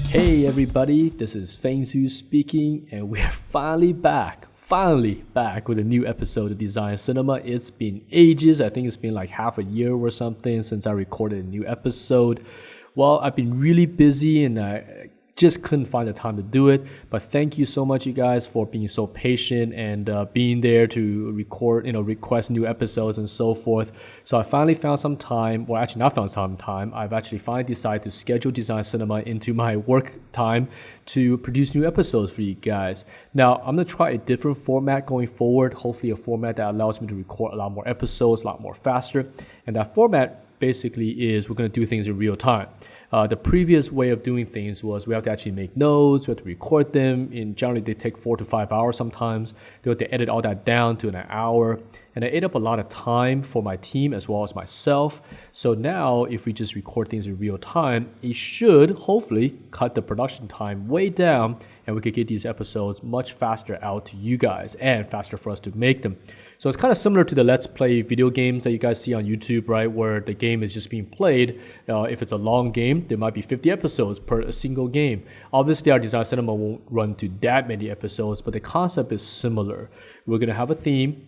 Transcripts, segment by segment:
Hey everybody, this is Fengsu speaking, and we're finally back with a new episode of Design Cinema. It's been ages. I think it's been like half a year or something since I recorded a new episode. Well, I've been really busy and I just couldn't find the time to do it, but thank you so much, you guys, for being so patient and being there to request new episodes and so forth. So I finally found some time, well, actually not found some time, I've actually finally decided to schedule Design Cinema into my work time to produce new episodes for you guys. Now, I'm gonna try a different format going forward, hopefully a format that allows me to record a lot more episodes, a lot more faster, and that format basically is we're gonna do things in real time. The previous way of doing things was we have to actually make notes, we have to record them, and generally they take 4 to 5 hours sometimes. They have to edit all that down to an hour, and it ate up a lot of time for my team as well as myself. So now if we just record things in real time, it should hopefully cut the production time way down, and we could get these episodes much faster out to you guys and faster for us to make them. So it's kind of similar to the Let's Play video games that you guys see on YouTube, right? Where the game is just being played. If it's a long game, there might be 50 episodes per a single game. Obviously, our Design Cinema won't run to that many episodes, but the concept is similar. We're going to have a theme.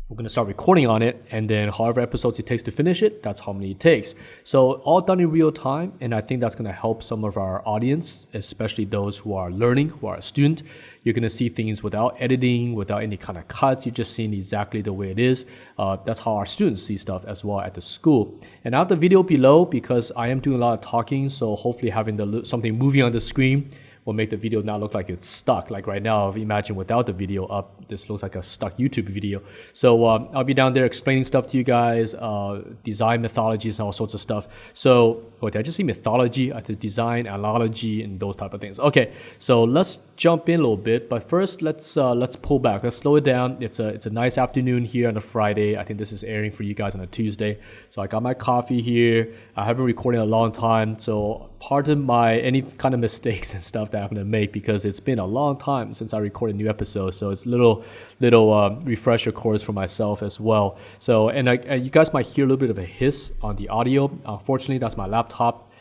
We're going to start recording on it, and then however episodes it takes to finish it, that's how many it takes. So all done in real time, and I think that's going to help some of our audience, especially those who are learning, who are a student. You're going to see things without editing, without any kind of cuts. You're just seeing exactly the way it is. That's how our students see stuff as well at the school. And I have the video below because I am doing a lot of talking, so hopefully having something moving on the screen will make the video not look like it's stuck. Like right now, imagine without the video up, this looks like a stuck YouTube video. So I'll be down there explaining stuff to you guys, design methodologies and all sorts of stuff. So, did I just say mythology? I did design, analogy, and those type of things. Okay, so let's jump in a little bit, but first let's pull back. Let's slow it down. It's a nice afternoon here on a Friday. I think this is airing for you guys on a Tuesday. So I got my coffee here. I haven't recorded in a long time, so pardon any kind of mistakes and stuff that I'm gonna make because it's been a long time since I recorded a new episode. So it's little refresher course for myself as well. So and you guys might hear a little bit of a hiss on the audio. Unfortunately, that's my laptop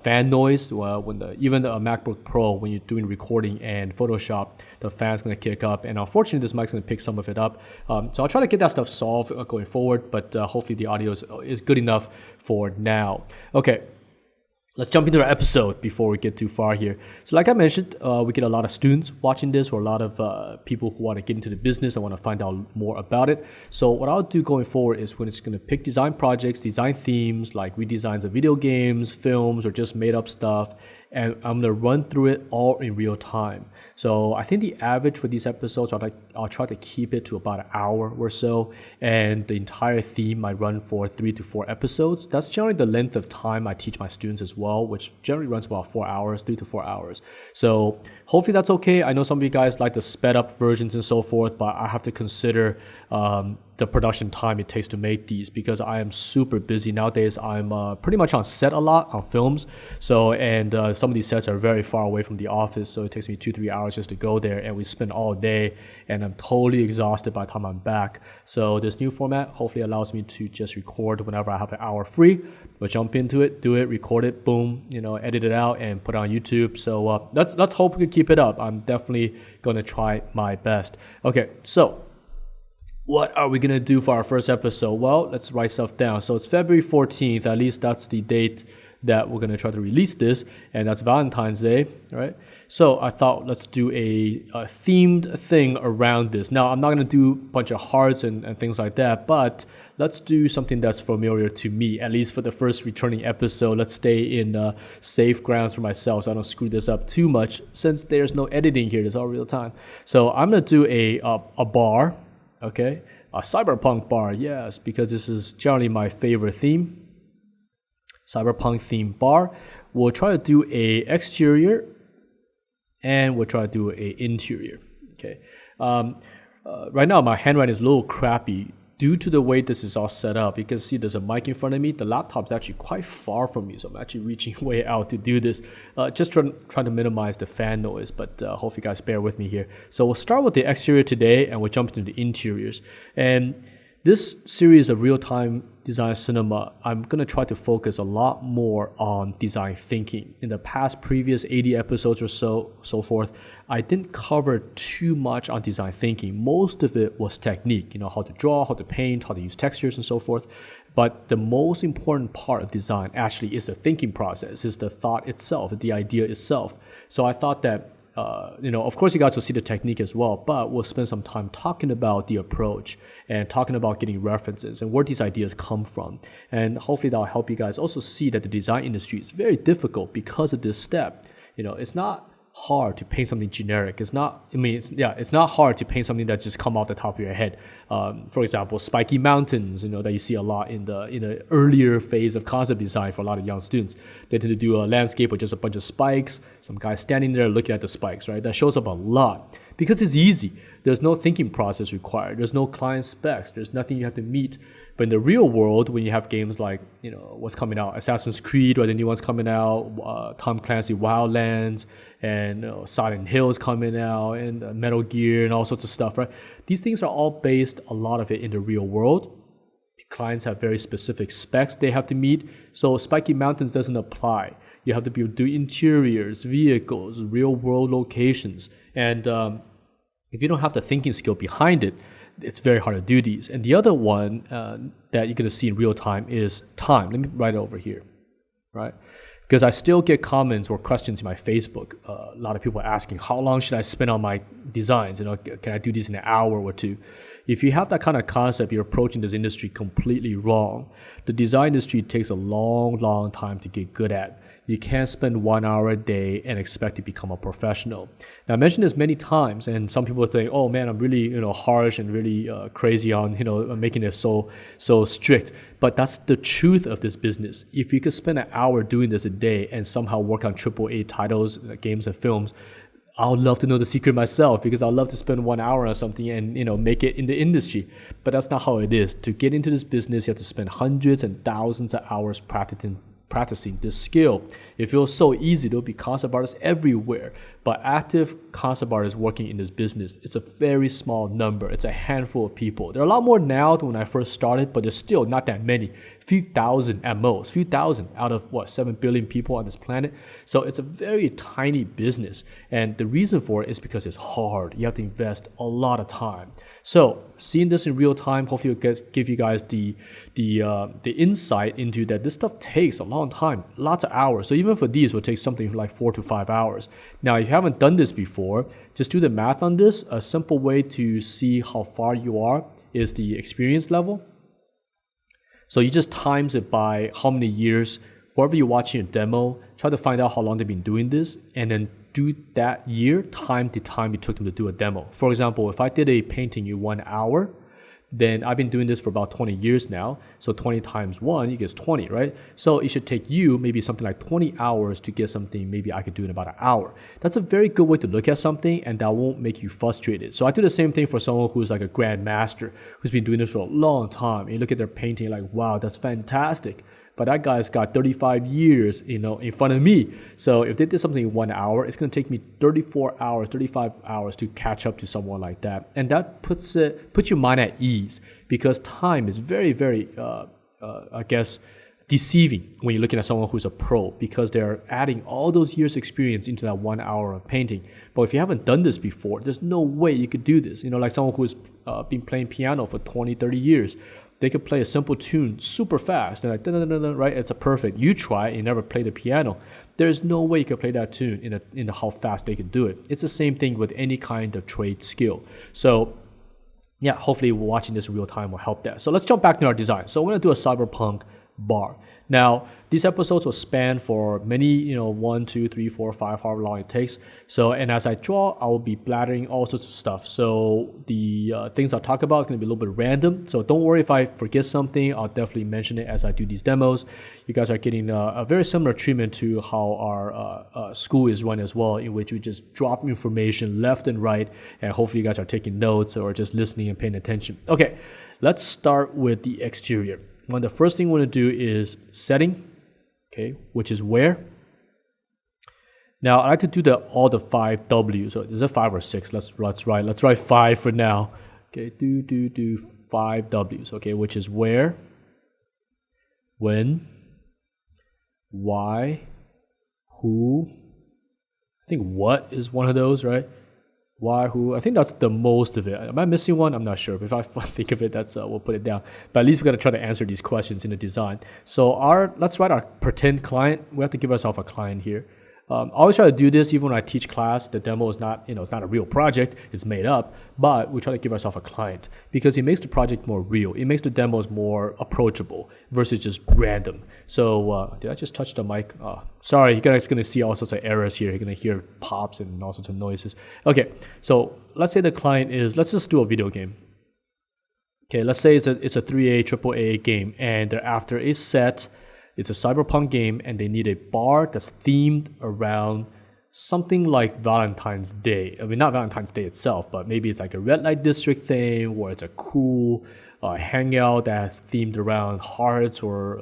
fan noise. Even the MacBook Pro, when you're doing recording and Photoshop, the fan's gonna kick up, and unfortunately this mic's gonna pick some of it up. So I'll try to get that stuff solved going forward, but hopefully the audio is good enough for now. Okay. Let's jump into our episode before we get too far here. So like I mentioned, we get a lot of students watching this, or a lot of people who want to get into the business and want to find out more about it. So what I'll do going forward is we're just going to pick design projects, design themes, like redesigns of video games, films, or just made up stuff. And I'm going to run through it all in real time. So I think the average for these episodes, I'll try to keep it to about an hour or so. And the entire theme might run for 3 to 4 episodes. That's generally the length of time I teach my students as well, which generally runs about 4 hours, 3 to 4 hours. So hopefully that's okay. I know some of you guys like the sped up versions and so forth, but I have to consider the production time it takes to make these because I am super busy nowadays. I'm pretty much on set a lot on films. So, and some of these sets are very far away from the office. So it takes me 2-3 hours just to go there, and we spend all day, and I'm totally exhausted by the time I'm back. So this new format hopefully allows me to just record whenever I have an hour free. We'll jump into it, do it, record it, boom, edit it out and put it on YouTube. So let's hope we can keep it up. I'm definitely going to try my best. Okay, so what are we going to do for our first episode? Well, let's write stuff down. So it's February 14th. At least that's the date that we're going to try to release this. And that's Valentine's Day, right? So I thought let's do a themed thing around this. Now, I'm not going to do a bunch of hearts and things like that, but let's do something that's familiar to me, at least for the first returning episode. Let's stay in safe grounds for myself so I don't screw this up too much since there's no editing here. It's all real time. So I'm going to do a bar. Okay, a Cyberpunk bar, yes, because this is generally my favorite theme. Cyberpunk theme bar. We'll try to do a exterior, and we'll try to do a interior. Okay, right now my handwriting is a little crappy due to the way this is all set up. You can see there's a mic in front of me. The laptop's actually quite far from me, so I'm actually reaching way out to do this. Just trying to minimize the fan noise, but hope you guys bear with me here. So we'll start with the exterior today, and we'll jump into the interiors. And this series of real-time design cinema, I'm going to try to focus a lot more on design thinking. In the past previous 80 episodes or so forth, I didn't cover too much on design thinking. Most of it was technique, how to draw, how to paint, how to use textures and so forth. But the most important part of design actually is the thinking process, is the thought itself, the idea itself. So I thought that of course you guys will see the technique as well, but we'll spend some time talking about the approach and talking about getting references and where these ideas come from. And hopefully that'll help you guys also see that the design industry is very difficult because of this step. It's not hard to paint something generic. It's not hard to paint something that's just come off the top of your head. For example, spiky mountains, that you see a lot in the earlier phase of concept design for a lot of young students. They tend to do a landscape with just a bunch of spikes, some guy standing there looking at the spikes, right? That shows up a lot because it's easy. There's no thinking process required. There's no client specs. There's nothing you have to meet. But in the real world, when you have games like, what's coming out, Assassin's Creed, or the new one's coming out, Tom Clancy Wildlands, and Silent Hill is coming out, and Metal Gear, and all sorts of stuff, right? These things are all based, a lot of it, in the real world. The clients have very specific specs they have to meet, so Spiky Mountains doesn't apply. You have to be able to do interiors, vehicles, real-world locations, and if you don't have the thinking skill behind it, it's very hard to do these. And the other one that you're going to see in real time is time. Let me write it over here, right? Because I still get comments or questions in my Facebook. A lot of people asking, how long should I spend on my designs? Can I do this in an hour or two? If you have that kind of concept, you're approaching this industry completely wrong. The design industry takes a long, long time to get good at. You can't spend 1 hour a day and expect to become a professional. Now, I mentioned this many times, and some people think, oh man, I'm really harsh and really crazy on making it so strict. But that's the truth of this business. If you could spend an hour doing this a day and somehow work on AAA titles, games and films, I would love to know the secret myself, because I'd love to spend 1 hour on something and make it in the industry. But that's not how it is. To get into this business, you have to spend hundreds and thousands of hours practicing this skill. It feels so easy. There'll be concept artists everywhere, but active concept artists working in this business, it's a very small number. It's a handful of people. There are a lot more now than when I first started, but there's still not that many. Few thousand at most, few thousand out of 7 billion people on this planet. So it's a very tiny business, and the reason for it is because it's hard. You have to invest a lot of time. So seeing this in real time, hopefully will give you guys the insight into that this stuff takes a long time, lots of hours. So even for these, it will take something like 4 to 5 hours. Now, if you haven't done this before, just do the math on this. A simple way to see how far you are is the experience level. So you just times it by how many years, whoever you're watching a demo, try to find out how long they've been doing this, and then do that year, time the time it took them to do a demo. For example, if I did a painting in 1 hour, then I've been doing this for about 20 years now. So 20 times 1 equals 20, right? So it should take you maybe something like 20 hours to get something maybe I could do in about an hour. That's a very good way to look at something, and that won't make you frustrated. So I do the same thing for someone who's like a grandmaster, who's been doing this for a long time. And you look at their painting like, wow, that's fantastic. But that guy's got 35 years, in front of me. So if they did something in 1 hour, it's going to take me 34 hours, 35 hours to catch up to someone like that. And that puts your mind at ease, because time is very, very, deceiving when you're looking at someone who's a pro, because they're adding all those years experience into that 1 hour of painting. But if you haven't done this before, there's no way you could do this. Like someone who's been playing piano for 20, 30 years. They could play a simple tune super fast. They're like, right? It's a perfect. You try and you never play the piano. There's no way you could play that tune in how fast they could do it. It's the same thing with any kind of trade skill. So yeah, hopefully watching this in real time will help that. So let's jump back to our design. So we're going to do a Cyberpunk Bar. Now, these episodes will span for many, 1, 2, 3, 4, 5, however long it takes. So, and as I draw, I will be blathering all sorts of stuff. So the things I'll talk about is going to be a little bit random. So don't worry if I forget something. I'll definitely mention it as I do these demos. You guys are getting a very similar treatment to how our school is run as well, in which we just drop information left and right. And hopefully you guys are taking notes or just listening and paying attention. Okay, let's start with the exterior. One of the first thing we want to do is setting, okay, which is where. Now I like to do all the 5 W's. So is it 5 or 6? Let's write 5 for now. Okay, do 5 W's, okay, which is where, when, why, who, I think what is one of those, right? Why, who, I think that's the most of it. Am I missing one? I'm not sure. But if I think of it, that's we'll put it down. But at least we got to try to answer these questions in the design. So let's write our pretend client. We have to give ourselves a client here. I always try to do this even when I teach class. The demo is not, it's not a real project. It's made up, but we try to give ourselves a client because it makes the project more real. It makes the demos more approachable versus just random. So did I just touch the mic? Sorry, you guys are going to see all sorts of errors here. You're going to hear pops and all sorts of noises. Okay, so let's say the client is, let's just do a video game. Okay, let's say it's a 3A, AAA game, and they're after a set. It's a Cyberpunk game, and they need a bar that's themed around something like Valentine's Day. I mean, not Valentine's Day itself, but maybe it's like a red light district thing, or it's a cool hangout that's themed around hearts or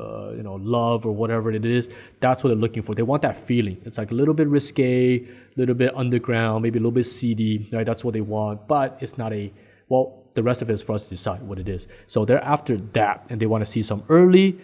love or whatever it is. That's what they're looking for. They want that feeling. It's like a little bit risque, a little bit underground, maybe a little bit seedy. Right? That's what they want, but it's not the rest of it is for us to decide what it is. So they're after that, and they want to see some early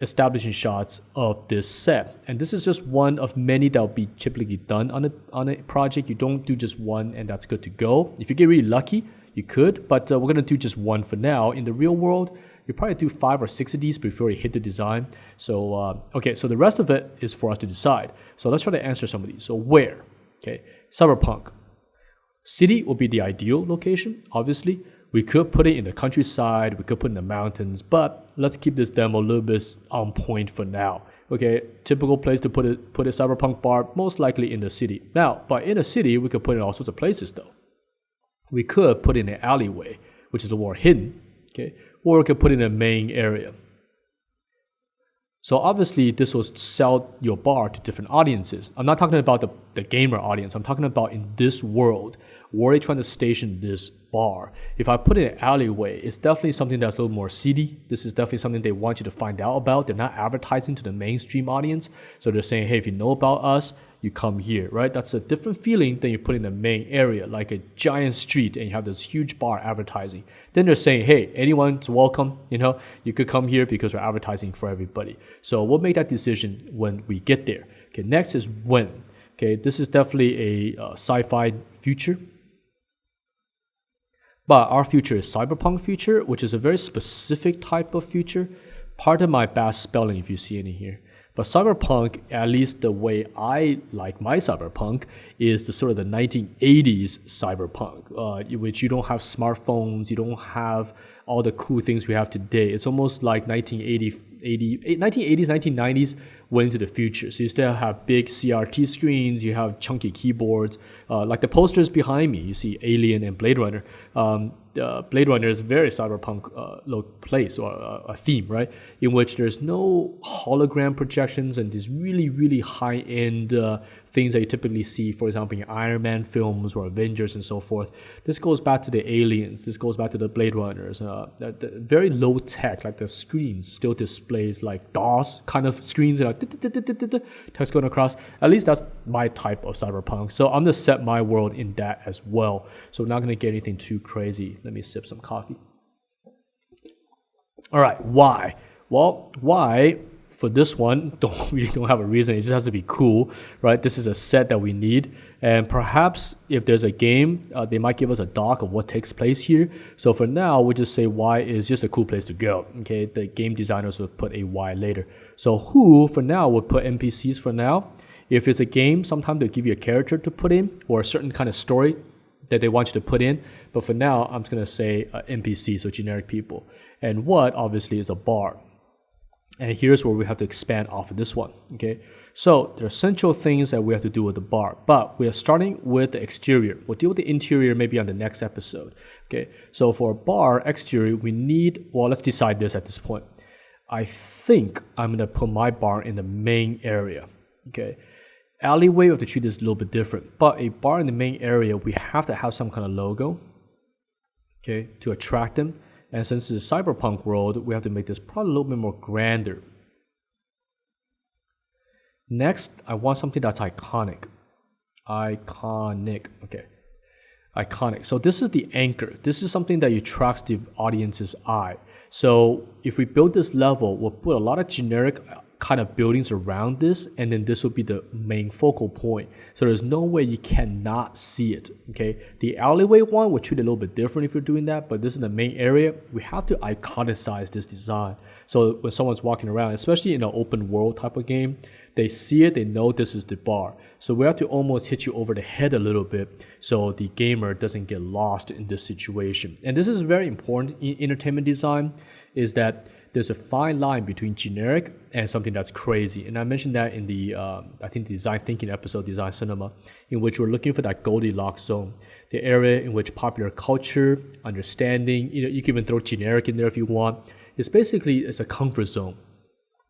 establishing shots of this set, and this is just one of many that will be typically done on a project. You don't do just one and that's good to go. If you get really lucky, you could, but we're gonna do just one for now. In the real world, you probably do 5 or 6 of these before you hit the design. So okay, so the rest of it is for us to decide. So let's try to answer some of these. So where? Okay, Cyberpunk. City will be the ideal location, obviously. We could put it in the countryside, we could put it in the mountains, but let's keep this demo a little bit on point for now. Okay, typical place to put a Cyberpunk bar, most likely in the city. Now, but in a city, we could put it in all sorts of places though. We could put it in an alleyway, which is the more hidden, okay, or we could put it in a main area. So obviously, this will sell your bar to different audiences. I'm not talking about the gamer audience. I'm talking about in this world, where are they trying to station this bar? If I put it in an alleyway, it's definitely something that's a little more seedy. This is definitely something they want you to find out about. They're not advertising to the mainstream audience. So they're saying, hey, if you know about us, you come here, right? That's a different feeling than you put in the main area, like a giant street, and you have this huge bar advertising. Then they're saying, hey, anyone's welcome, you could come here because we're advertising for everybody. So we'll make that decision when we get there. Okay, next is when. Okay, this is definitely a sci-fi future. But our future is cyberpunk future, which is a very specific type of future. Pardon my bad spelling if you see any here. But cyberpunk, at least the way I like my cyberpunk, is the sort of the 1980s cyberpunk, which you don't have smartphones, you don't have all the cool things we have today. It's almost like 1980s, 1990s went into the future. So you still have big CRT screens, you have chunky keyboards, like the posters behind me, you see Alien and Blade Runner. Blade Runner is a very cyberpunk place or a theme, right? In which there's no hologram projections and these really, really high-end things that you typically see, for example, in Iron Man films or Avengers and so forth. This goes back to the Aliens. This goes back to the Blade Runners. The very low tech, like the screens still displays like DOS kind of screens, text going across. At least that's my type of cyberpunk. So I'm going to set my world in that as well. So we're not going to get anything too crazy. Let me sip some coffee. All right, why? Well, why for this one, don't have a reason. It just has to be cool, right? This is a set that we need. And perhaps if there's a game, they might give us a doc of what takes place here. So for now, we'll just say why is just a cool place to go, okay? The game designers will put a why later. So who, for now, we'll put NPCs for now. If it's a game, sometimes they'll give you a character to put in or a certain kind of story that they want you to put in. But for now, I'm just going to say NPC, so generic people. And what, obviously, is a bar. And here's where we have to expand off of this one, okay? So there are essential things that we have to do with the bar, but we are starting with the exterior. We'll deal with the interior maybe on the next episode, okay? So for a bar exterior, we need, well, let's decide this at this point. I think I'm gonna put my bar in the main area, okay? Alleyway, we have to treat this a little bit different, but a bar in the main area, we have to have some kind of logo, okay, to attract them. And since it's a cyberpunk world, we have to make this probably a little bit more grander. Next, I want something that's iconic. Iconic, okay. Iconic. So this is the anchor. This is something that attracts the audience's eye. So if we build this level, we'll put a lot of generic kind of buildings around this, and then this will be the main focal point. So there's no way you cannot see it, okay? The alleyway one, we'll treat it a little bit different if you're doing that, but this is the main area. We have to iconicize this design. So when someone's walking around, especially in an open world type of game, they see it, they know this is the bar. So we have to almost hit you over the head a little bit so the gamer doesn't get lost in this situation. And this is very important in entertainment design, is that there's a fine line between generic and something that's crazy. And I mentioned that in the, I think, the design thinking episode, Design Cinema, in which we're looking for that Goldilocks zone, the area in which popular culture, understanding, you can even throw generic in there if you want. It's a comfort zone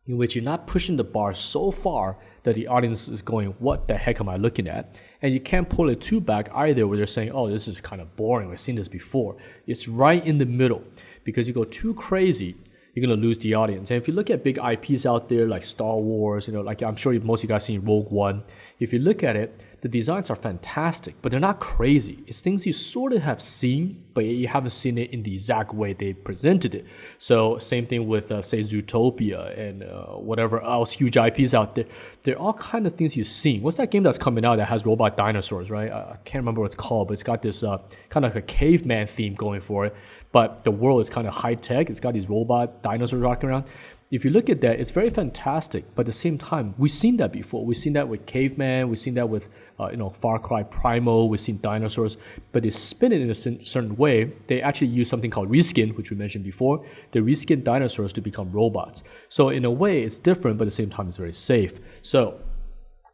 in which you're not pushing the bar so far that the audience is going, what the heck am I looking at? And you can't pull it too back either where they're saying, oh, this is kind of boring, we've seen this before. It's right in the middle, because you go too crazy, you're going to lose the audience. And if you look at big IPs out there like Star Wars, like I'm sure most of you guys seen Rogue One, if you look at it, the designs are fantastic, but they're not crazy. It's things you sort of have seen, but you haven't seen it in the exact way they presented it. So same thing with, say, Zootopia and whatever else huge IPs out there. They're all kind of things you've seen. What's that game that's coming out that has robot dinosaurs, right? I can't remember what it's called, but it's got this kind of like a caveman theme going for it. But the world is kind of high-tech. It's got these robot dinosaurs walking around. If you look at that, it's very fantastic, but at the same time, we've seen that before. We've seen that with Caveman, we've seen that with Far Cry Primal, we've seen dinosaurs, but they spin it in a certain way. They actually use something called reskin, which we mentioned before. They reskin dinosaurs to become robots. So in a way, it's different, but at the same time, it's very safe. So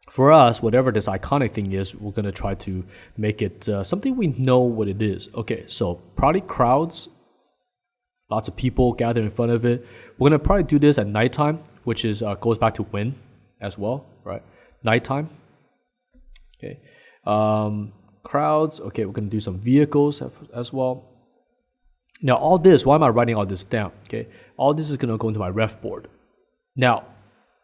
for us, whatever this iconic thing is, we're going to try to make it something we know what it is. Okay, so probably crowds, lots of people gather in front of it. We're going to probably do this at nighttime, which is goes back to Quinn as well, right? Nighttime. Okay. Crowds. Okay, we're going to do some vehicles as well. Now, all this, why am I writing all this down? Okay, all this is going to go into my ref board. Now,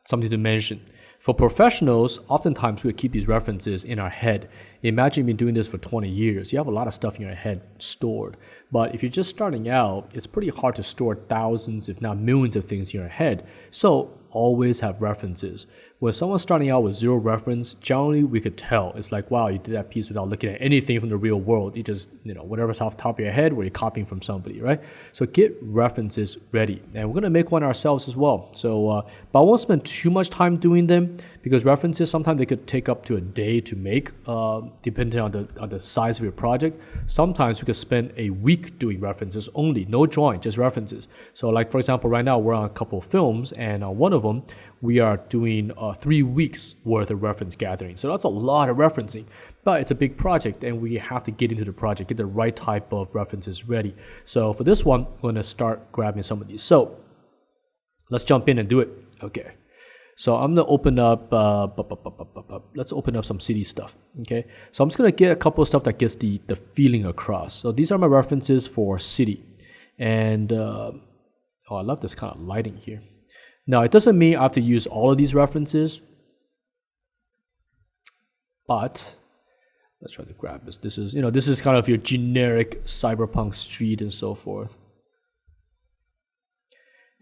something to mention. For professionals, oftentimes we keep these references in our head. Imagine you've been doing this for 20 years. You have a lot of stuff in your head stored. But if you're just starting out, it's pretty hard to store thousands, if not millions of things in your head. So always have references. When someone's starting out with zero reference, generally we could tell. It's like, wow, you did that piece without looking at anything from the real world. You just, whatever's off the top of your head, where you're copying from somebody, right? So get references ready. And we're going to make one ourselves as well. So, but I won't spend too much time doing them, because references, sometimes they could take up to a day to make, depending on the size of your project. Sometimes we could spend a week doing references only, no drawing, just references. So like, for example, right now we're on a couple of films, and on one of them, we are doing 3 weeks worth of reference gathering. So that's a lot of referencing, but it's a big project, and we have to get into the project, get the right type of references ready. So for this one, we're gonna start grabbing some of these. So let's jump in and do it. Okay. So I'm gonna open up, let's open up some city stuff, okay? So I'm just gonna get a couple of stuff that gets the feeling across. So these are my references for city. And, oh, I love this kind of lighting here. Now, it doesn't mean I have to use all of these references, but let's try to grab this. This is kind of your generic cyberpunk street and so forth.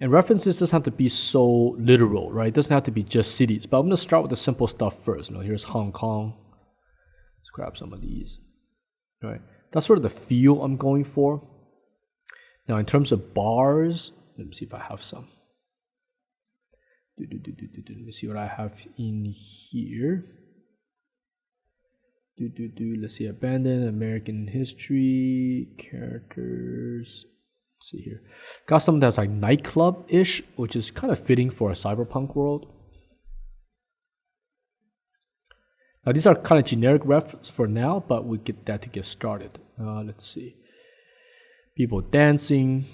And references doesn't have to be so literal, right? It doesn't have to be just cities. But I'm going to start with the simple stuff first. Here's Hong Kong. Let's grab some of these. All right. That's sort of the feel I'm going for. Now, in terms of bars, let me see if I have some. Let me see what I have in here. Let's see, abandoned, American history, characters. Let's see here. Got something that's like nightclub-ish, which is kind of fitting for a cyberpunk world. Now, these are kind of generic refs for now, but we get that to get started. Let's see. People dancing.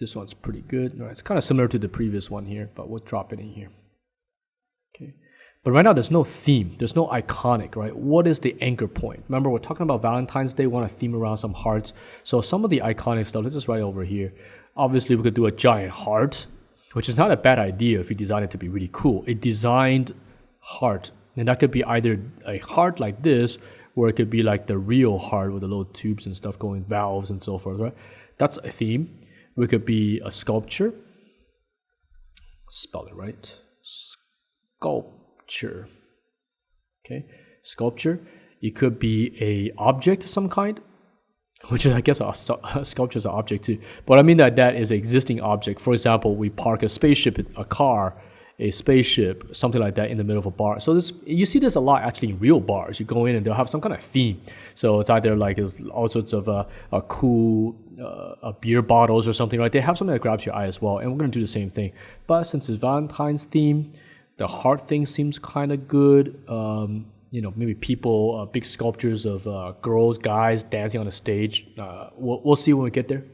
This one's pretty good. It's kind of similar to the previous one here, but we'll drop it in here. Okay. But right now, there's no theme. There's no iconic, right? What is the anchor point? Remember, we're talking about Valentine's Day. We want to theme around some hearts. So some of the iconic stuff, let's just write over here. Obviously, we could do a giant heart, which is not a bad idea if you design it to be really cool. A designed heart And that could be either a heart like this, or it could be like the real heart with the little tubes and stuff going, valves and so forth, right? That's a theme. It could be a sculpture. Spell it right. Sculpture. Okay, sculpture. It could be a object of some kind, which is, I guess, a sculpture is an object too. But I mean that is an existing object. For example, we park a spaceship, a car, a spaceship, something like that in the middle of a bar. So you see this a lot actually in real bars. You go in and they'll have some kind of theme. So it's either like it's all sorts of cool beer bottles or something, right? They have something that grabs your eye as well. And we're going to do the same thing. But since it's Valentine's theme, the heart thing seems kind of good. Maybe people, big sculptures of girls, guys dancing on the stage. We'll see when we get there.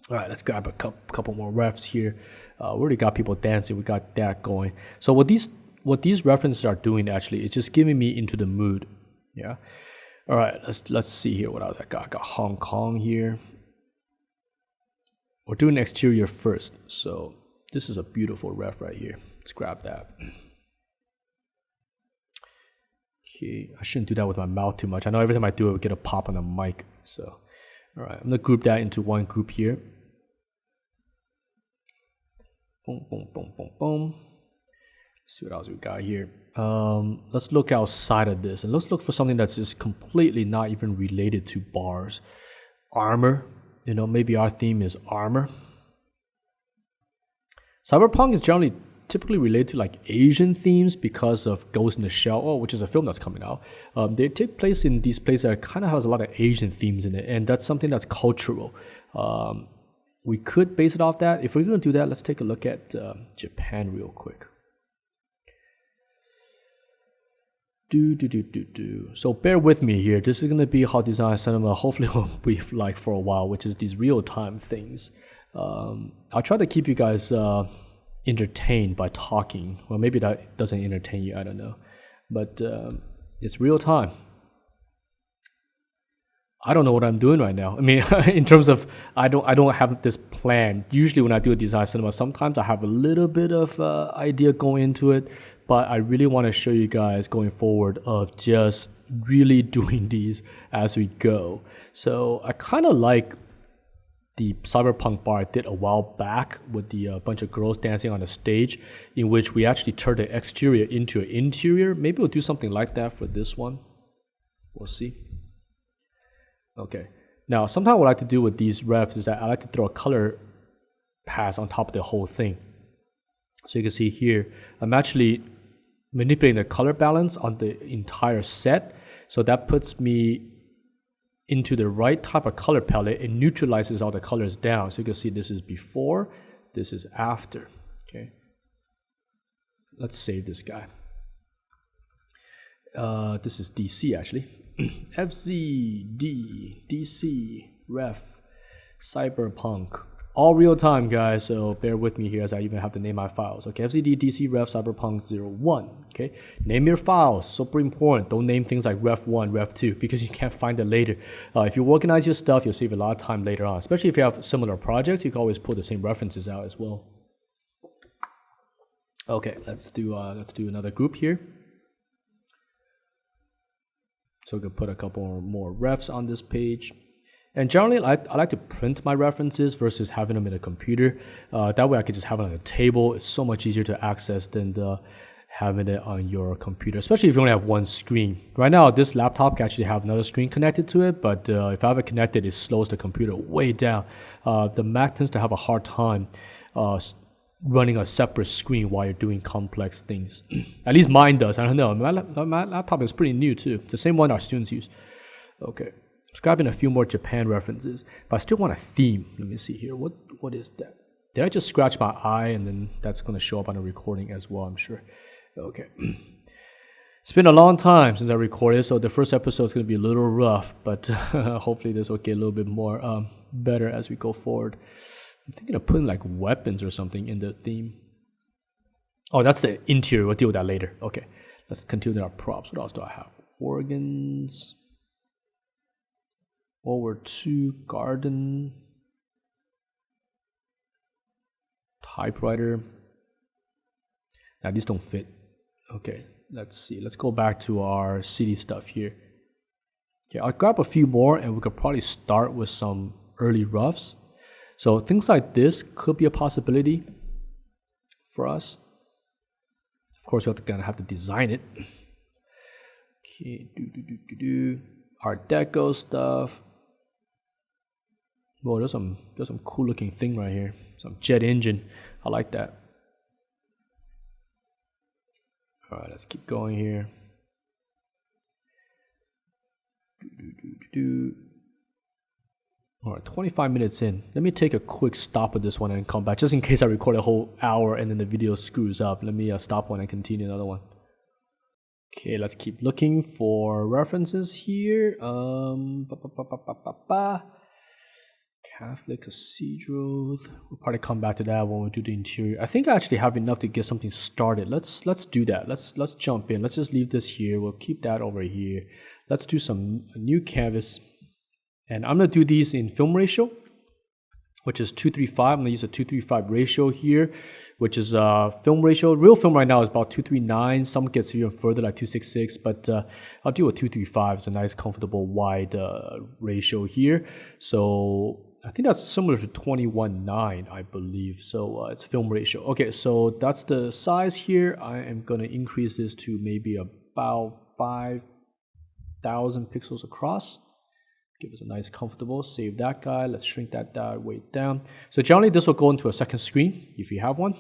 All right, let's grab a couple more refs here. We already got people dancing. We got that going. So what these references are doing actually is just giving me into the mood. Yeah. All right, let's see here what else I got. I got Hong Kong here. We're doing exterior first. So this is a beautiful ref right here. Let's grab that. Okay, I shouldn't do that with my mouth too much. I know every time I do it, we get a pop on the mic. So, all right, I'm gonna group that into one group here. Boom, boom, boom, boom, boom. Let's see what else we got here. Let's look outside of this and let's look for something that's just completely not even related to bars. Armor, maybe our theme is armor. Cyberpunk is generally typically related to like Asian themes because of Ghost in the Shell, which is a film that's coming out. They take place in these places that kind of has a lot of Asian themes in it, and that's something that's cultural. We could base it off that. If we're going to do that, let's take a look at Japan real quick. So bear with me here. This is going to be how design cinema hopefully will be like for a while, which is these real-time things. I'll try to keep you guys entertained by talking. Well, maybe that doesn't entertain you, I don't know. But it's real time. I don't know what I'm doing right now. I mean, in terms of, I don't have this plan. Usually when I do a design cinema, sometimes I have a little bit of idea going into it, but I really want to show you guys going forward of just really doing these as we go. So I kind of like the Cyberpunk Bar I did a while back with the bunch of girls dancing on the stage, in which we actually turned the exterior into an interior. Maybe we'll do something like that for this one. We'll see. Okay. Now, sometimes what I like to do with these refs is that I like to throw a color pass on top of the whole thing. So you can see here, I'm actually manipulating the color balance on the entire set. So that puts me into the right type of color palette. It neutralizes all the colors down. So you can see this is before, this is after. Okay. Let's save this guy. This is DC actually. FZD, DC, Ref, Cyberpunk. All real time, guys, so bear with me here as I even have to name my files. Okay, FZD, DC, Ref, Cyberpunk 01. Okay, name your files, super important. Don't name things like Ref 1, Ref 2, because you can't find it later. If you organize your stuff, you'll save a lot of time later on. Especially if you have similar projects, you can always pull the same references out as well. Okay, let's do another group here. So we can put a couple more refs on this page. And generally, I like to print my references versus having them in a computer. That way I can just have it on a table. It's so much easier to access than having it on your computer, especially if you only have one screen. Right now, this laptop can actually have another screen connected to it, but if I have it connected, it slows the computer way down. The Mac tends to have a hard time running a separate screen while you're doing complex things. At least mine does. I don't know. My laptop is pretty new too. It's the same one our students use. Okay. Just grabbing a few more Japan references, but I still want a theme. Let me see here. What is that? Did I just scratch my eye and then that's going to show up on a recording as well, I'm sure. Okay. It's been a long time since I recorded, so the first episode is going to be a little rough, but hopefully this will get a little bit more better as we go forward. I'm thinking of putting like weapons or something in the theme. Oh, that's the interior. We'll deal with that later. Okay, let's continue our props. What else do I have? Organs. World War II, garden. Typewriter. Now these don't fit. Okay, let's see. Let's go back to our city stuff here. Okay, I'll grab a few more and we could probably start with some early roughs. So things like this could be a possibility for us. Of course, we have to design it. Okay, Art Deco stuff. Whoa, there's some cool looking thing right here. Some jet engine. I like that. All right, let's keep going here. All right, 25 minutes in. Let me take a quick stop of this one and come back, just in case I record a whole hour and then the video screws up. Let me stop one and continue another one. Okay, let's keep looking for references here. Catholic Cathedral. We'll probably come back to that when we do the interior. I think I actually have enough to get something started. Let's do that. Let's jump in. Let's just leave this here. We'll keep that over here. Let's do a new canvas. And I'm going to do these in film ratio, which is 2:3:5. I'm going to use a 2:3:5 ratio here, which is film ratio. Real film right now is about 2:3:9. Some gets even further, like 2:6:6. But I'll do a 2:3:5. It's a nice, comfortable, wide ratio here. So I think that's similar to 21:9, I believe. So it's film ratio. Okay, so that's the size here. I am going to increase this to maybe about 5,000 pixels across. Give us a nice comfortable, save that guy. Let's shrink that way down. So generally this will go into a second screen if you have one.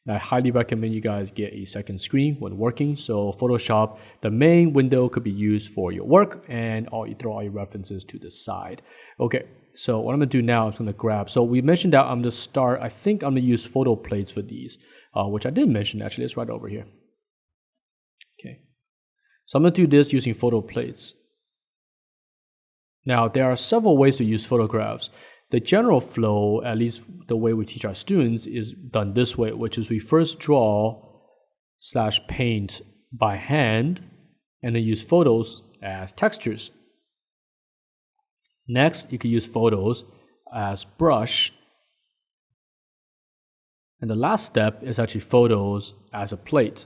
And I highly recommend you guys get a second screen when working. So Photoshop, the main window could be used for your work and you throw all your references to the side. Okay, so what I'm gonna do now is I'm gonna grab, so we mentioned that I'm gonna start, I think I'm gonna use photo plates for these, which I did mention actually, it's right over here. Okay, so I'm gonna do this using photo plates. Now, there are several ways to use photographs. The general flow, at least the way we teach our students, is done this way, which is we first draw/paint by hand and then use photos as textures. Next, you can use photos as brush. And the last step is actually photos as a plate.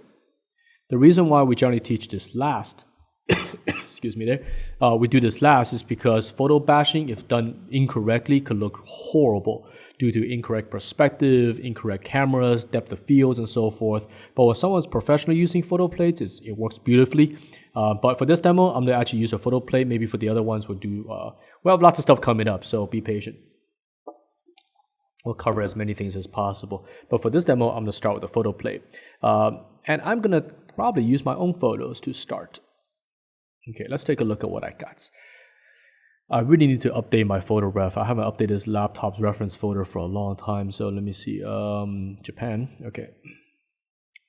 The reason why we generally teach this last excuse me there, we do this last is because photo bashing, if done incorrectly, could look horrible due to incorrect perspective, incorrect cameras, depth of fields, and so forth. But when someone's professionally using photo plates, it works beautifully. But for this demo, I'm going to actually use a photo plate. Maybe for the other ones, we'll have lots of stuff coming up, so be patient. We'll cover as many things as possible. But for this demo, I'm going to start with a photo plate. And I'm going to probably use my own photos to start. Okay, let's take a look at what I got. I really need to update my photo ref. I haven't updated this laptop's reference folder for a long time. So let me see. Japan. Okay.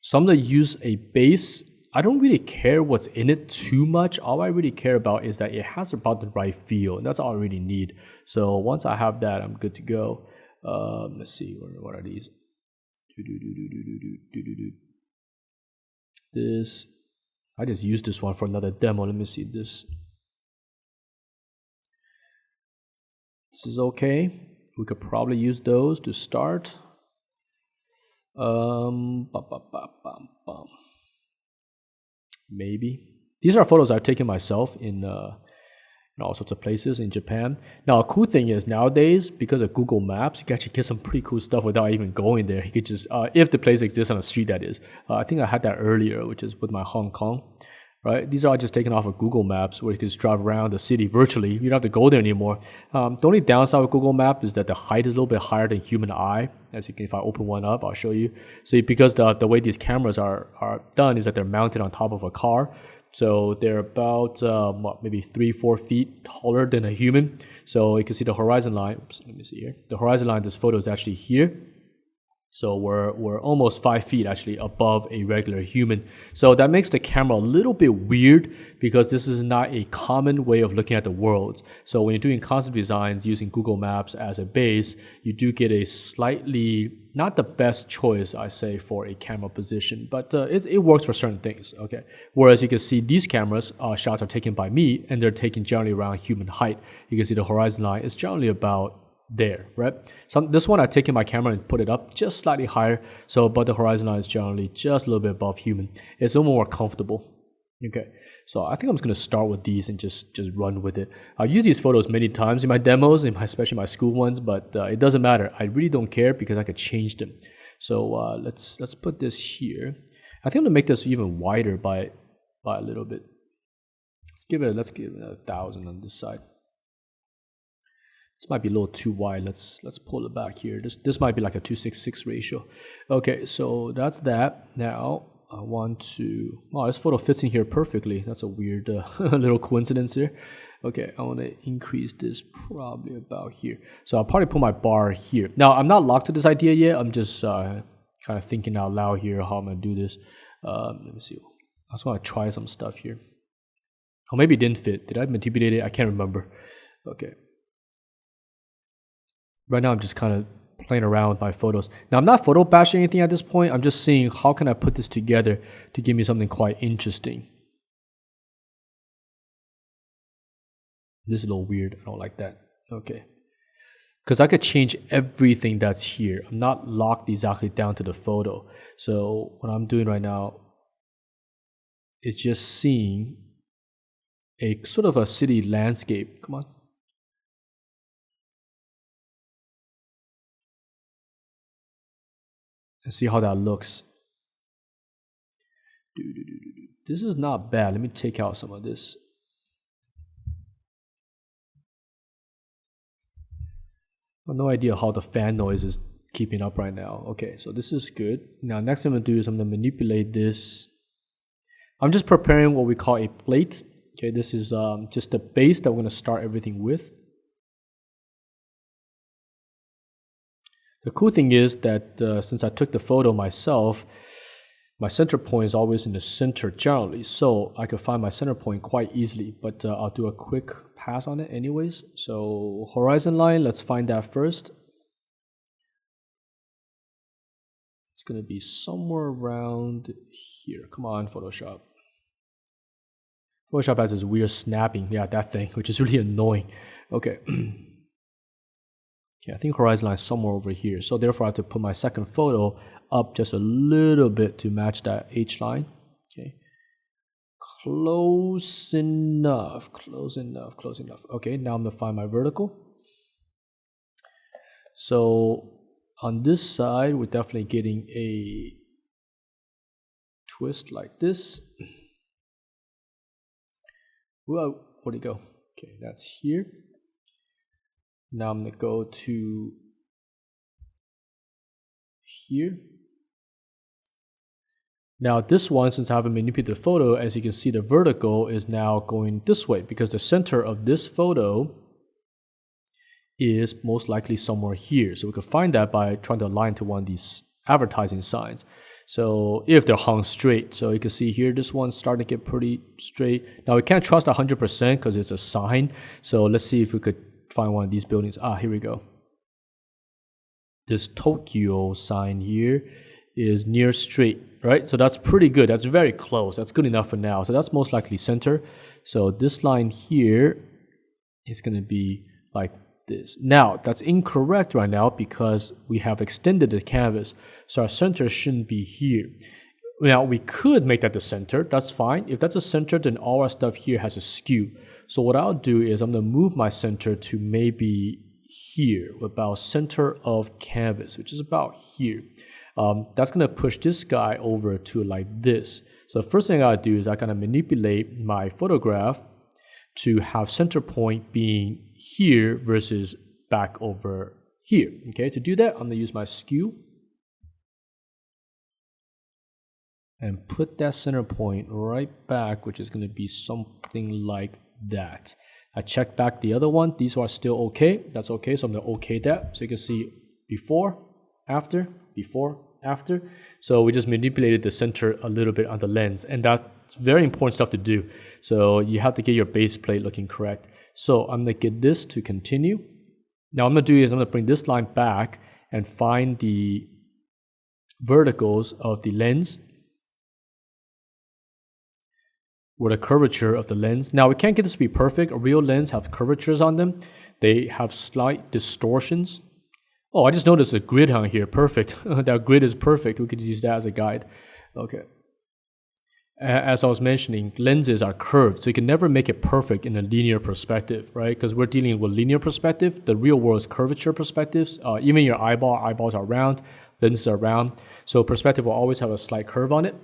So I'm going to use a base. I don't really care what's in it too much. All I really care about is that it has about the right feel. And that's all I really need. So once I have that, I'm good to go. Let's see. What are these? This. I just used this one for another demo. Let me see this. This is okay. We could probably use those to start. Maybe. These are photos I've taken myself in all sorts of places in Japan. Now, a cool thing is nowadays, because of Google Maps, you can actually get some pretty cool stuff without even going there. You could just, if the place exists on the street, that is. I think I had that earlier, which is with my Hong Kong, right? These are all just taken off of Google Maps, where you can just drive around the city virtually. You don't have to go there anymore. The only downside with Google Maps is that the height is a little bit higher than human eye. As you can, if I open one up, I'll show you. So because the way these cameras are done is that they're mounted on top of a car. So they're about maybe 3-4 feet taller than a human. So you can see the horizon line. Oops, let me see here. The horizon line of this photo is actually here. So we're almost 5 feet actually above a regular human. So that makes the camera a little bit weird because this is not a common way of looking at the world. So when you're doing concept designs using Google Maps as a base, you do get a slightly, not the best choice, I say, for a camera position, but it works for certain things, okay? Whereas you can see these cameras, shots are taken by me, and they're taken generally around human height. You can see the horizon line is generally about there, right? So this one I've taken my camera and put it up just slightly higher, so but the horizon line is generally just a little bit above human. It's a little more comfortable. Okay, so I think I'm just gonna start with these and just run with it. I've used these photos many times in my demos, especially my school ones, but it doesn't matter. I really don't care because I could change them. So let's put this here. I think I'm gonna make this even wider by a little bit. Let's give it 1,000 on this side. This might be a little too wide. Let's pull it back here. This might be like a 2:6:6 ratio. Okay, so that's that. Now I want to. Oh, this photo fits in here perfectly. That's a weird little coincidence here. Okay, I want to increase this probably about here. So I'll probably put my bar here. Now I'm not locked to this idea yet. I'm just kind of thinking out loud here how I'm gonna do this. Let me see. I just want to try some stuff here. Oh, maybe it didn't fit. Did I manipulate it? I can't remember. Okay. Right now I'm just kind of playing around with my photos. Now I'm not photo bashing anything at this point. I'm just seeing how can I put this together to give me something quite interesting. This is a little weird. I don't like that. Okay. Because I could change everything that's here. I'm not locked exactly down to the photo. So what I'm doing right now is just seeing a sort of a city landscape. Come on. And see how that looks. This is not bad. Let me take out some of this. I have no idea how the fan noise is keeping up right now. Okay, so this is good. Now next thing I'm going to do is I'm going to manipulate this. I'm just preparing what we call a plate. Okay, this is just the base that we're going to start everything with. The cool thing is that since I took the photo myself, my center point is always in the center generally, so I could find my center point quite easily, but I'll do a quick pass on it anyways. So horizon line, let's find that first. It's going to be somewhere around here. Come on, Photoshop. Photoshop has this weird snapping, yeah, that thing, which is really annoying. Okay. Okay, I think horizon line is somewhere over here. So therefore I have to put my second photo up just a little bit to match that H line. Okay. Close enough, close enough, close enough. Okay, now I'm gonna find my vertical. So on this side, we're definitely getting a twist like this. Whoa, where'd it go? Okay, that's here. Now I'm going to go to here. Now this one, since I haven't manipulated the photo, as you can see the vertical is now going this way because the center of this photo is most likely somewhere here. So we could find that by trying to align to one of these advertising signs. So if they're hung straight, so you can see here, this one's starting to get pretty straight. Now we can't trust 100% because it's a sign. So let's see if we could find one of these buildings. Ah, here we go. This Tokyo sign here is near straight, right? So that's pretty good. That's very close. That's good enough for now. So that's most likely center. So this line here is going to be like this. Now, that's incorrect right now because we have extended the canvas. So our center shouldn't be here. Now, we could make that the center. That's fine. If that's a center, then all our stuff here has a skew. So what I'll do is I'm going to move my center to maybe here, about center of canvas, which is about here. That's going to push this guy over to like this. So the first thing I do is I kind of manipulate my photograph to have center point being here versus back over here. Okay, to do that, I'm going to use my skew and put that center point right back, which is going to be something like that. I check back the other one. These are still okay. That's okay. So I'm going to okay that. So you can see before, after, before, after. So we just manipulated the center a little bit on the lens. And that's very important stuff to do. So you have to get your base plate looking correct. So I'm going to get this to continue. Now I'm going to do is I'm going to bring this line back and find the verticals of the lens, or the curvature of the lens. Now we can't get this to be perfect. A real lens have curvatures on them. they have slight distortions. Oh, I just noticed a grid on here. Perfect. That grid is perfect. We could use that as a guide. Okay. As I was mentioning, lenses are curved, so you can never make it perfect in a linear perspective, right? Because we're dealing with linear perspective. The real world is curvature perspectives. Even your eyeballs are round, lenses are round. So perspective will always have a slight curve on it.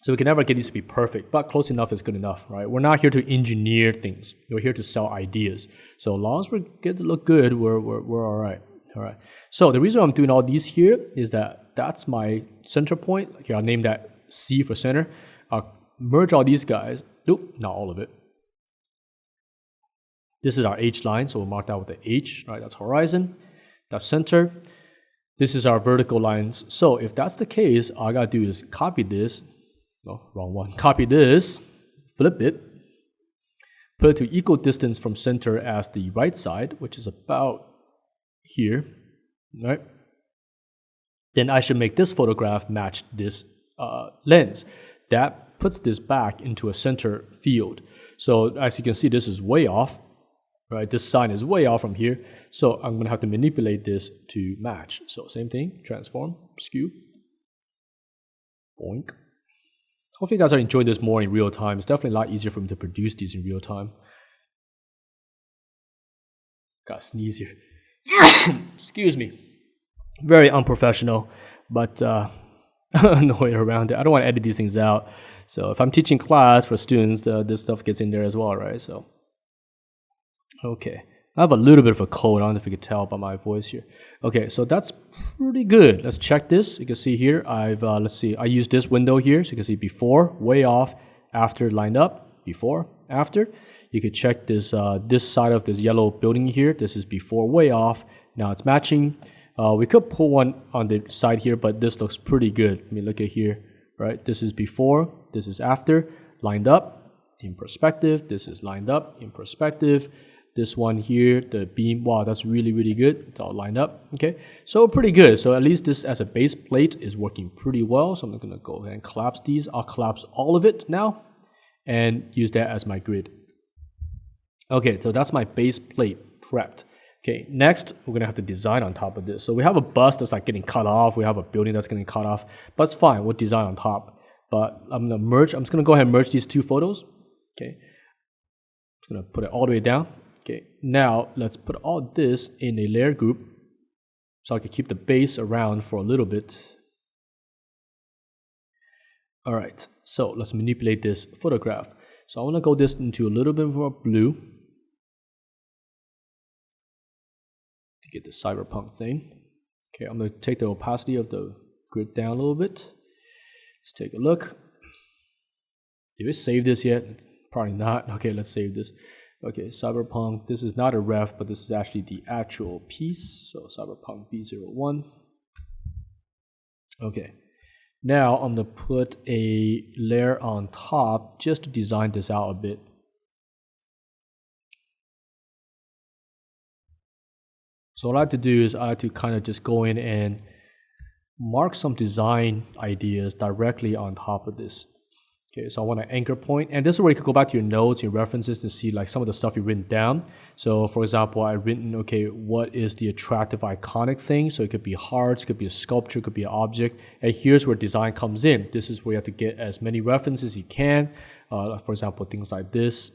So we can never get these to be perfect, but close enough is good enough, right? We're not here to engineer things. We're here to sell ideas. So as long as we get to look good, we're all right. All right. So the reason I'm doing all these here is that that's my center point. Here, I'll name that C for center. I'll merge all these guys. Nope, not all of it. This is our H line, so we'll mark that with the H, right? That's horizon. That's center. This is our vertical lines. So if that's the case, all I gotta do is copy this. No, wrong one. Copy this, flip it, put it to equal distance from center as the right side, which is about here, right? Then I should make this photograph match this lens. That puts this back into a center field. So as you can see, this is way off, right? This sign is way off from here. So I'm gonna have to manipulate this to match. So same thing, transform, skew, Poink. Hopefully you guys are enjoying this more in real time. It's definitely a lot easier for me to produce these in real time. Gotta sneeze here. Excuse me. Very unprofessional, but no way around it. I don't want to edit these things out. So if I'm teaching class for students, this stuff gets in there as well, right? So, okay. I have a little bit of a cold. I don't know if you could tell by my voice here. Okay, so that's pretty good. Let's check this. You can see here, let's see, I used this window here. So you can see before, way off, after lined up, before, after. You could check this, this side of this yellow building here. This is before, way off. Now it's matching. We could pull one on the side here, but this looks pretty good. I mean, look at here, right? This is before, this is after, lined up, in perspective. This is lined up, in perspective. This one here, the beam, wow, that's really, really good. It's all lined up, okay? So pretty good. So at least this as a base plate is working pretty well. So I'm gonna go ahead and collapse these. I'll collapse all of it now and use that as my grid. Okay, so that's my base plate prepped. Okay, next, we're gonna have to design on top of this. So we have a bus that's like getting cut off. We have a building that's getting cut off, but it's fine, we'll design on top. But I'm just gonna go ahead and merge these two photos. Okay, I'm just gonna put it all the way down. Okay, now let's put all this in a layer group so I can keep the base around for a little bit. All right, so let's manipulate this photograph. So I want to go this into a little bit more blue to get the cyberpunk thing. Okay, I'm going to take the opacity of the grid down a little bit. Let's take a look. Did we save this yet? Probably not. Okay, let's save this. Okay, Cyberpunk, this is not a ref, but this is actually the actual piece. So Cyberpunk B01. Okay, now I'm gonna put a layer on top just to design this out a bit. So what I like to do is I like to kind of just go in and mark some design ideas directly on top of this. Okay, so I want an anchor point, and this is where you could go back to your notes, your references to see like some of the stuff you've written down. So for example, I've written, okay, what is the attractive iconic thing? So it could be hearts, it could be a sculpture, it could be an object, and here's where design comes in. This is where you have to get as many references as you can. For example, things like this,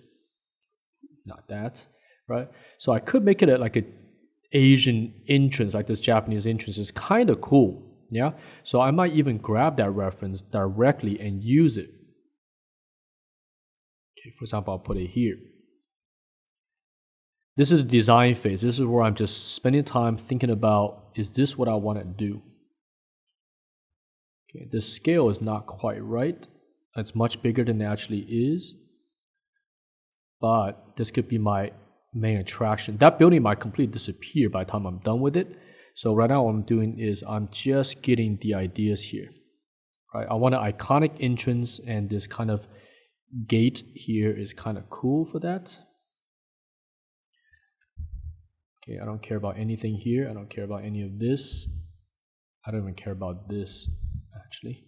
not that, right? So I could make it like an Asian entrance, like this Japanese entrance is kind of cool, yeah? So I might even grab that reference directly and use it. Okay, for example, I'll put it here. This is the design phase. This is where I'm just spending time thinking about, is this what I want to do? Okay, the scale is not quite right. It's much bigger than it actually is. But this could be my main attraction. That building might completely disappear by the time I'm done with it. So right now what I'm doing is I'm just getting the ideas here. Right? I want an iconic entrance, and this kind of gate here is kind of cool for that. Okay, I don't care about anything here. I don't care about any of this. I don't even care about this, actually.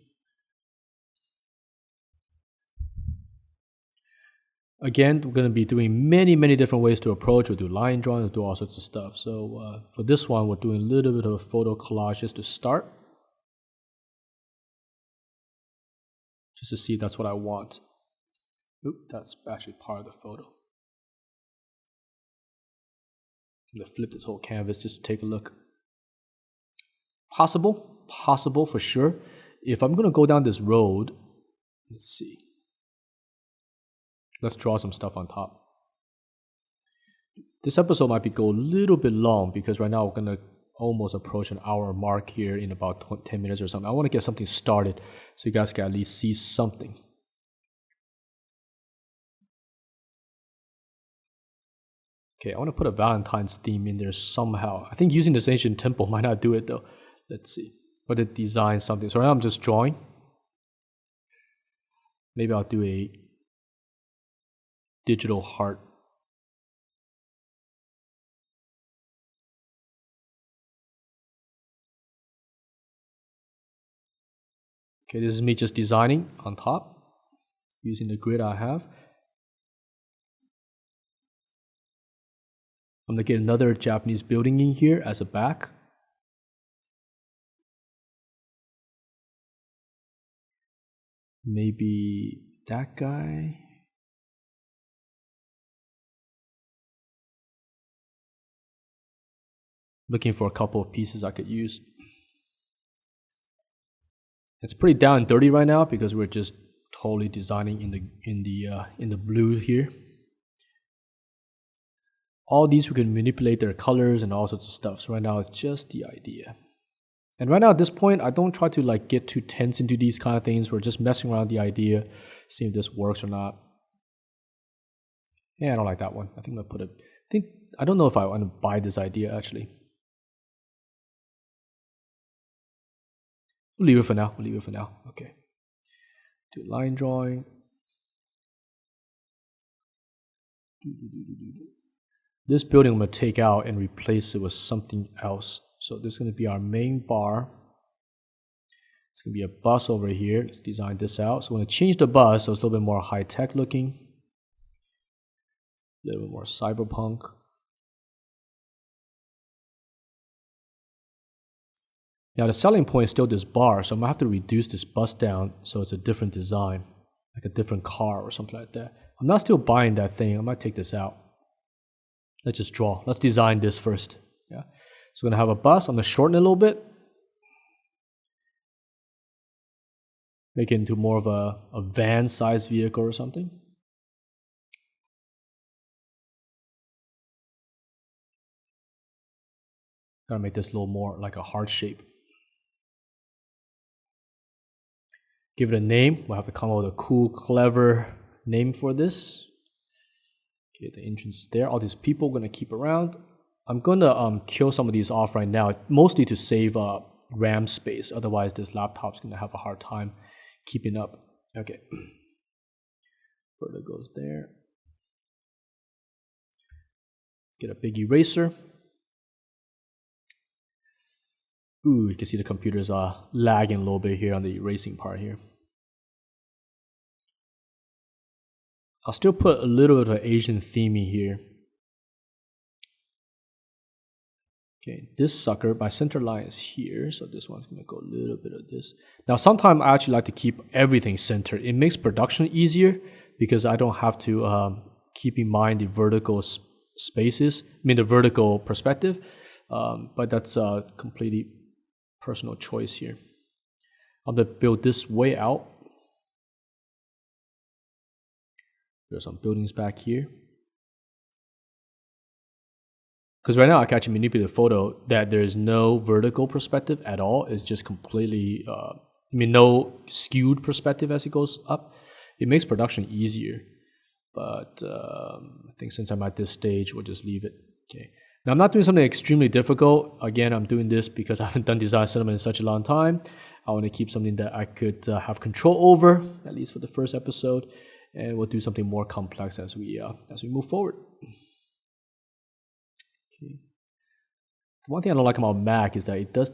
Again, we're going to be doing many different ways to approach. We'll do line drawing, we'll do all sorts of stuff. So for this one, we're doing a little bit of photo collages to start. Just to see if that's what I want. Oop, that's actually part of the photo. I'm going to flip this whole canvas just to take a look. Possible for sure. If I'm going to go down this road, let's see. Let's draw some stuff on top. This episode might go a little bit long because right now we're going to almost approach an hour mark here in about 10 minutes or something. I want to get something started so you guys can at least see something. Okay, I want to put a Valentine's theme in there somehow. I think using this ancient temple might not do it though. Let's see. But it designs something. So right now I'm just drawing. Maybe I'll do a digital heart. Okay, this is me just designing on top using the grid I have. I'm going to get another Japanese building in here as a back. Maybe that guy. Looking for a couple of pieces I could use. It's pretty down and dirty right now because we're just totally designing in the blue here. All these we can manipulate their colors and all sorts of stuff. So right now it's just the idea. And right now at this point, I don't try to like get too tense into these kind of things. We're just messing around with the idea, seeing if this works or not. Yeah, I don't like that one. I think I'll put it. I don't know if I want to buy this idea actually. We'll leave it for now. Okay. Do line drawing. This building I'm going to take out and replace it with something else. So this is going to be our main bar. It's going to be a bus over here. Let's design this out. So I'm going to change the bus so it's a little bit more high-tech looking. A little bit more cyberpunk. Now the selling point is still this bar, so I'm going to have to reduce this bus down so it's a different design, like a different car or something like that. I'm not still buying that thing. I might take this out. Let's just draw. Let's design this first. Yeah. So we're going to have a bus. I'm going to shorten it a little bit. Make it into more of a van-sized vehicle or something. Gotta make this a little more like a heart shape. Give it a name. We'll have to come up with a cool, clever name for this. Okay, the entrance is there. All these people we're going to keep around. I'm going to kill some of these off right now, mostly to save RAM space. Otherwise, this laptop's going to have a hard time keeping up. Okay. Further goes there. Get a big eraser. Ooh, you can see the computer's lagging a little bit here on the erasing part here. I'll still put a little bit of an Asian theming here. Okay, this sucker, my center line is here, so this one's going to go a little bit of this. Now, sometimes I actually like to keep everything centered. It makes production easier because I don't have to keep in mind the vertical spaces, the vertical perspective, but that's completely personal choice here. I'm going to build this way out. There's some buildings back here. Because right now I can actually manipulate the photo that there is no vertical perspective at all. It's just completely, no skewed perspective as it goes up. It makes production easier. But I think since I'm at this stage, we'll just leave it. Okay. Now I'm not doing something extremely difficult. Again, I'm doing this because I haven't done design cinema in such a long time. I want to keep something that I could have control over, at least for the first episode. And we'll do something more complex as we move forward. Okay. The one thing I don't like about Mac is that it does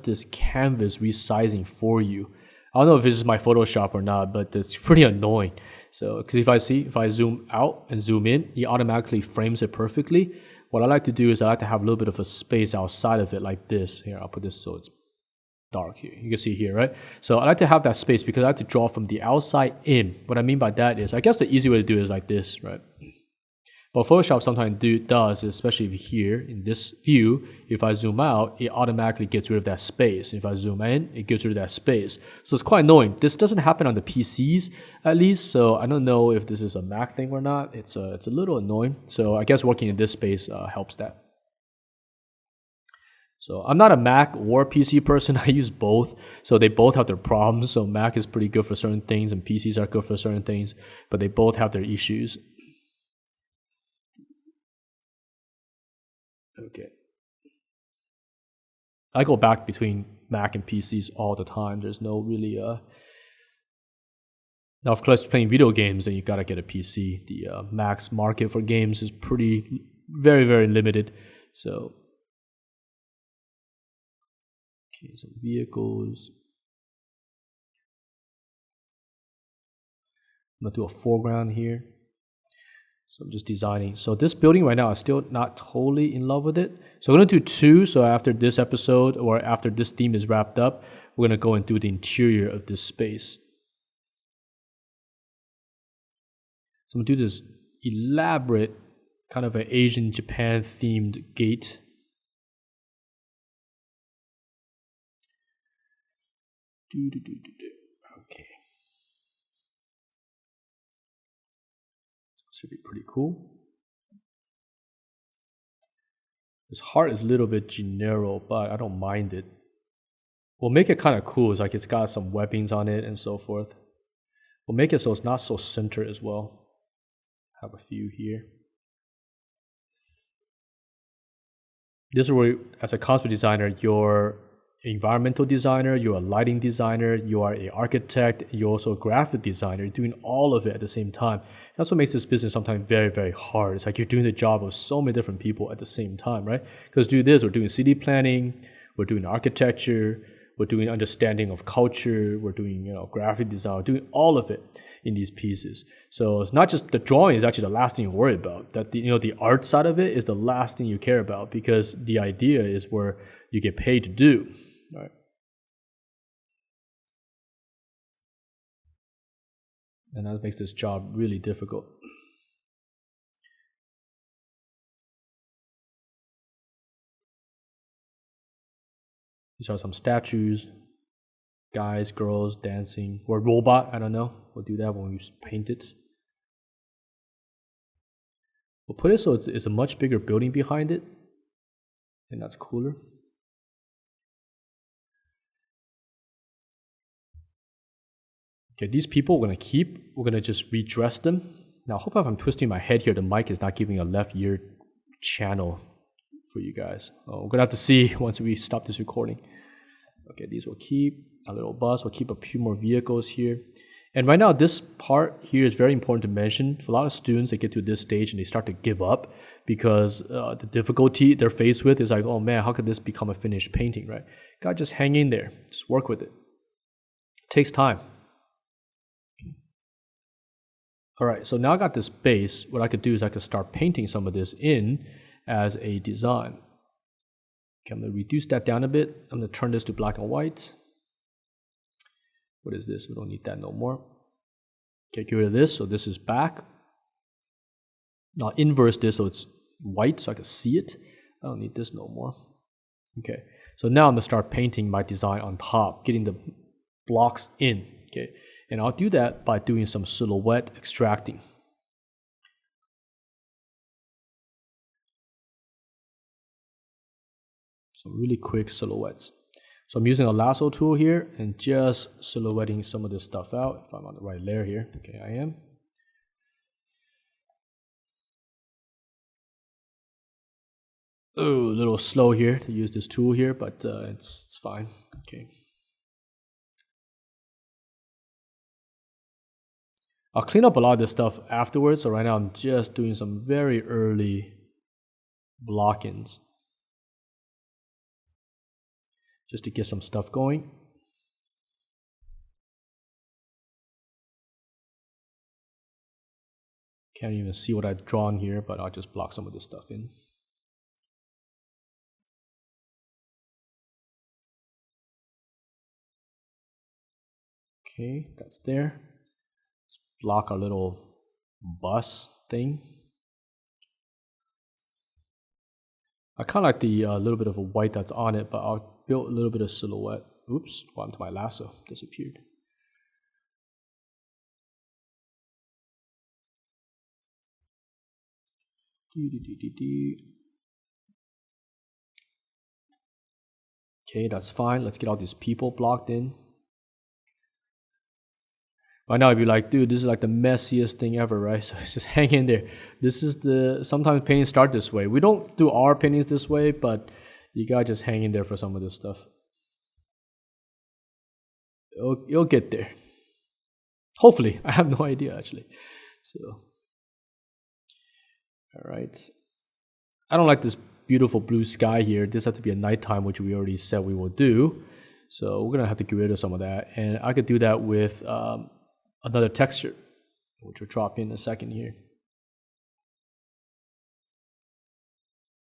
this canvas resizing for you. I don't know if this is my Photoshop or not, but it's pretty annoying. So, because if I zoom out and zoom in, it automatically frames it perfectly. What I like to do is I like to have a little bit of a space outside of it like this. Here, I'll put this so it's dark here. You can see here, right? So I like to have that space because I like to draw from the outside in. What I mean by that is, I guess the easy way to do it is like this, right? But Photoshop sometimes does, especially here in this view, if I zoom out, it automatically gets rid of that space. If I zoom in, it gets rid of that space. So it's quite annoying. This doesn't happen on the PCs, at least, so I don't know if this is a Mac thing or not. It's a little annoying. So I guess working in this space helps that. So I'm not a Mac or PC person. I use both. So they both have their problems. So Mac is pretty good for certain things and PCs are good for certain things, but they both have their issues. Okay. I go back between Mac and PCs all the time. There's no really now of course playing video games, then you gotta get a PC. The Mac's market for games is very, very limited. So okay, some vehicles. I'm gonna do a foreground here. So I'm just designing. So this building right now, I'm still not totally in love with it. So I'm going to do 2. So after this episode or after this theme is wrapped up, we're going to go and do the interior of this space. So I'm going to do this elaborate kind of an Asian Japan themed gate. Okay. Should be pretty cool. This heart is a little bit generic, but I don't mind it. We'll make it kind of cool. It's like it's got some webbings on it and so forth. We'll make it so it's not so centered as well. Have a few here. This is where, as a concept designer, you're environmental designer, you're a lighting designer, you are an architect, you're also a graphic designer. You're doing all of it at the same time. That's what makes this business sometimes very, very hard. It's like you're doing the job of so many different people at the same time, right? Because do this, we're doing city planning, we're doing architecture, we're doing understanding of culture, we're doing graphic design, we're doing all of it in these pieces. So it's not just the drawing is actually the last thing you worry about. That the art side of it is the last thing you care about, because the idea is where you get paid to do. All right. And that makes this job really difficult. These are some statues, guys, girls dancing, or robot, I don't know. We'll do that when we paint it. We'll put it so it's a much bigger building behind it, and that's cooler. Okay, these people we're gonna just redress them. Now, I hope if I'm twisting my head here, the mic is not giving a left ear channel for you guys. We're gonna have to see once we stop this recording. Okay, these will keep a little bus. We'll keep a few more vehicles here. And right now, this part here is very important to mention. For a lot of students, they get to this stage and they start to give up because the difficulty they're faced with is like, oh man, how could this become a finished painting, right? Gotta just hang in there, just work with it. It takes time. All right, so now I got this base. What I could do is I could start painting some of this in as a design. Okay, I'm gonna reduce that down a bit. I'm gonna turn this to black and white. What is this? We don't need that no more. Okay, get rid of this, so this is back. Now inverse this so it's white so I can see it. I don't need this no more. Okay, so now I'm gonna start painting my design on top, getting the blocks in, okay? And I'll do that by doing some silhouette extracting. Some really quick silhouettes. So I'm using a lasso tool here and just silhouetting some of this stuff out. If I'm on the right layer here, okay, I am. Oh, a little slow here to use this tool here, but it's fine. Okay. I'll clean up a lot of this stuff afterwards. So right now I'm just doing some very early block-ins, just to get some stuff going. Can't even see what I've drawn here, but I'll just block some of this stuff in. Okay, that's there. Let's block our little bus thing. I kind of like the little bit of a white that's on it, but I'll build a little bit of silhouette. Oops, what happened to my lasso? Disappeared. Okay, that's fine. Let's get all these people blocked in. Right now, I'd be like, dude, this is like the messiest thing ever, right? So just hang in there. This is sometimes paintings start this way. We don't do our paintings this way, but you gotta just hang in there for some of this stuff. You'll get there. Hopefully. I have no idea, actually. So, all right. I don't like this beautiful blue sky here. This has to be a nighttime, which we already said we will do. So we're gonna have to get rid of some of that. And I could do that with another texture, which we'll drop in a second here.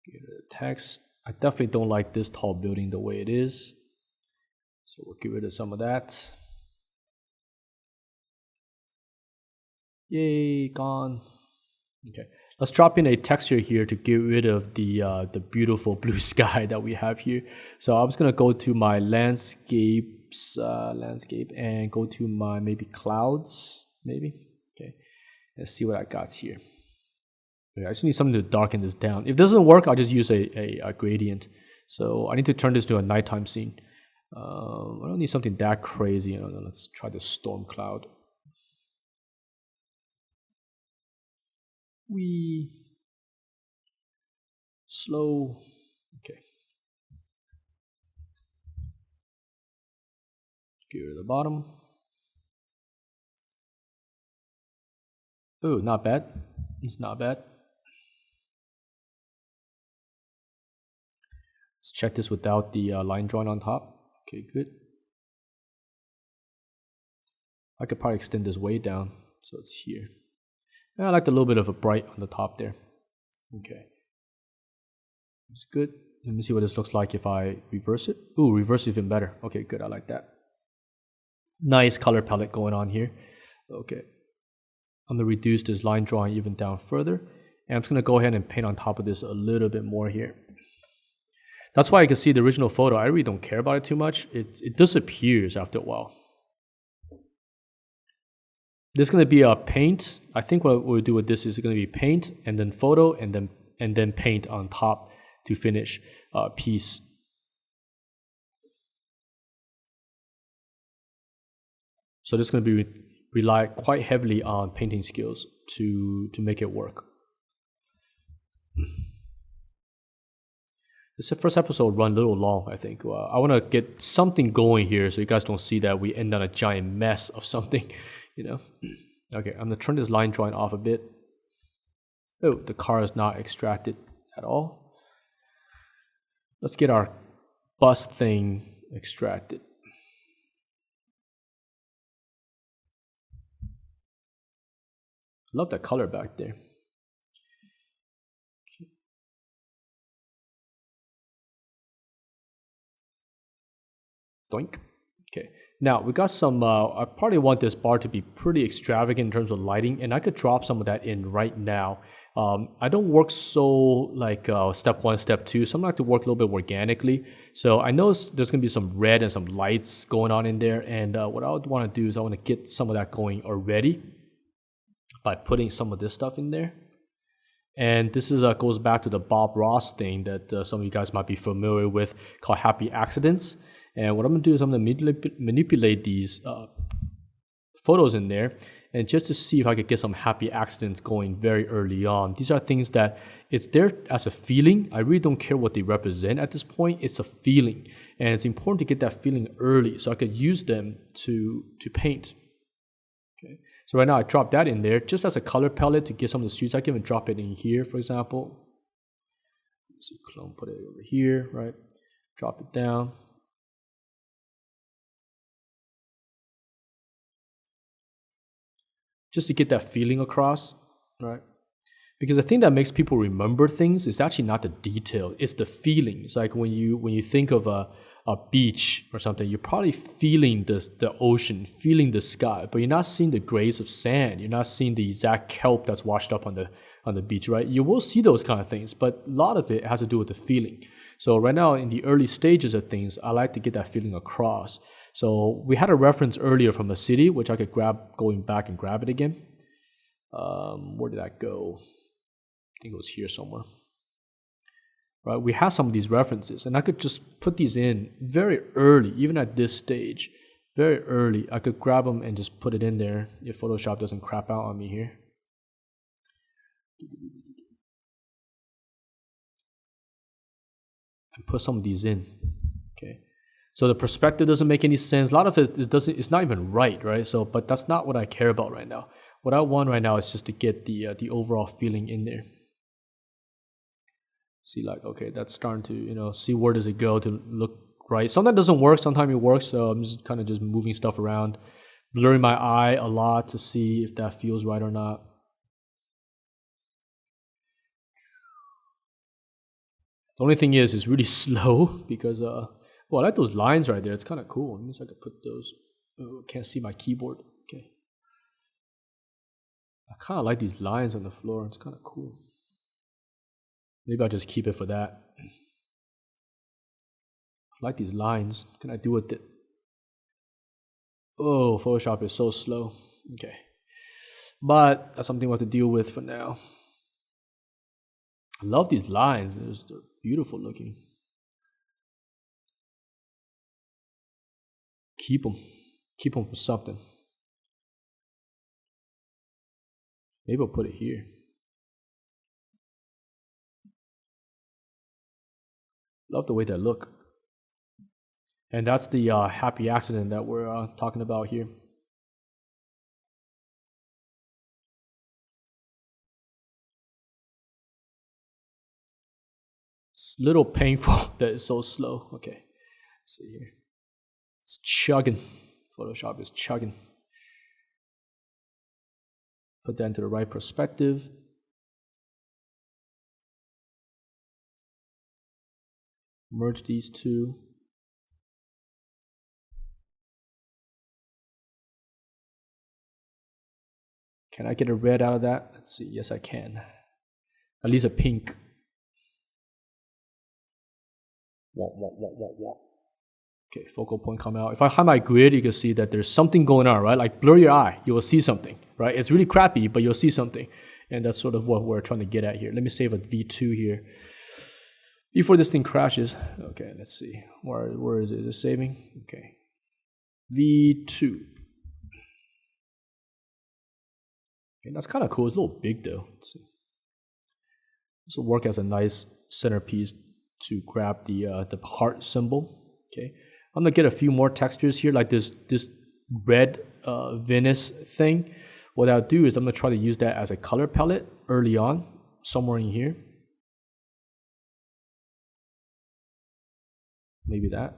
Get rid of the text. I definitely don't like this tall building the way it is. So we'll get rid of some of that. Yay, gone. Okay, let's drop in a texture here to get rid of the beautiful blue sky that we have here. So I'm just gonna go to my landscape and go to my maybe clouds, maybe. Okay, let's see what I got here. Okay, I just need something to darken this down. If it doesn't work, I'll just use a gradient. So I need to turn this to a nighttime scene. I don't need something that crazy. Let's try the storm cloud. Slow. Okay. Get rid of the bottom. Oh, not bad. It's not bad. Let's check this without the line drawing on top. Okay, good. I could probably extend this way down so it's here. And I like a little bit of a bright on the top there. Okay. It's good. Let me see what this looks like if I reverse it. Ooh, reverse even better. Okay, good. I like that. Nice color palette going on here. Okay. I'm going to reduce this line drawing even down further. And I'm just going to go ahead and paint on top of this a little bit more here. That's why you can see the original photo. I really don't care about it too much. It disappears after a while. This is going to be a paint. I think what we'll do with this is going to be paint and then photo and then paint on top to finish piece. So this is going to be rely quite heavily on painting skills to make it work. This first episode run a little long, I think. I want to get something going here so you guys don't see that we end on a giant mess of something, you know. Okay, I'm going to turn this line drawing off a bit. Oh, the car is not extracted at all. Let's get our bus thing extracted. Love that color back there. Doink. Okay. Now we got some. I probably want this bar to be pretty extravagant in terms of lighting, and I could drop some of that in right now. I don't work so like step one, step two. So I like to work a little bit organically. So I know there's gonna be some red and some lights going on in there, and what I would want to do is I want to get some of that going already by putting some of this stuff in there. And this is goes back to the Bob Ross thing that some of you guys might be familiar with, called happy accidents. And what I'm going to do is I'm going to manipulate these photos in there, and just to see if I could get some happy accidents going very early on. These are things that it's there as a feeling. I really don't care what they represent at this point. It's a feeling, and it's important to get that feeling early so I could use them to paint. Okay. So right now I dropped that in there just as a color palette to get some of the streets. I can even drop it in here, for example. Let's see, clone, put it over here, right? Drop it down. Just to get that feeling across, right? Because the thing that makes people remember things is actually not the detail, it's the feeling. It's like when you think of a beach or something, you're probably feeling the ocean, feeling the sky, but you're not seeing the grains of sand. You're not seeing the exact kelp that's washed up on the beach, right? You will see those kind of things, but a lot of it has to do with the feeling. So right now in the early stages of things, I like to get that feeling across. So we had a reference earlier from a city, which I could grab, going back and grab it again. Where did that go? I think it was here somewhere. Right, we have some of these references, and I could just put these in very early, even at this stage, very early. I could grab them and just put it in there if Photoshop doesn't crap out on me here. And put some of these in. Okay, so the perspective doesn't make any sense. A lot of it doesn't. It's not even right? So, but that's not what I care about right now. What I want right now is just to get the overall feeling in there. See, like, okay, that's starting to, see where does it go to look right. Sometimes it doesn't work, sometimes it works, so I'm just kind of just moving stuff around, blurring my eye a lot to see if that feels right or not. The only thing is, it's really slow because, well, I like those lines right there. It's kind of cool. Let me see if I can put those. Oh, I can't see my keyboard. Okay. I kind of like these lines on the floor. It's kind of cool. Maybe I'll just keep it for that. I like these lines. What can I do with it? Oh, Photoshop is so slow. Okay. But that's something we'll have to deal with for now. I love these lines. They're beautiful looking. Keep them. Keep them for something. Maybe I'll put it here. Love the way they look. And that's the happy accident that we're talking about here. It's a little painful that it's so slow. Okay, let's see here. It's chugging. Photoshop is chugging. Put that into the right perspective. Merge these two. Can I get a red out of that? Let's see. Yes, I can. At least a pink. Okay, focal point come out. If I hide my grid, you can see that there's something going on, right? Like blur your eye, you will see something, right? It's really crappy, but you'll see something. And that's sort of what we're trying to get at here. Let me save a V2 here. Before this thing crashes. Okay, let's see. Where is it? Is it saving? Okay. V2. Okay, that's kind of cool. It's a little big though. Let's see. This will work as a nice centerpiece to grab the heart symbol. Okay. I'm gonna get a few more textures here, like this red Venice thing. What I'll do is I'm gonna try to use that as a color palette early on, somewhere in here. Maybe that.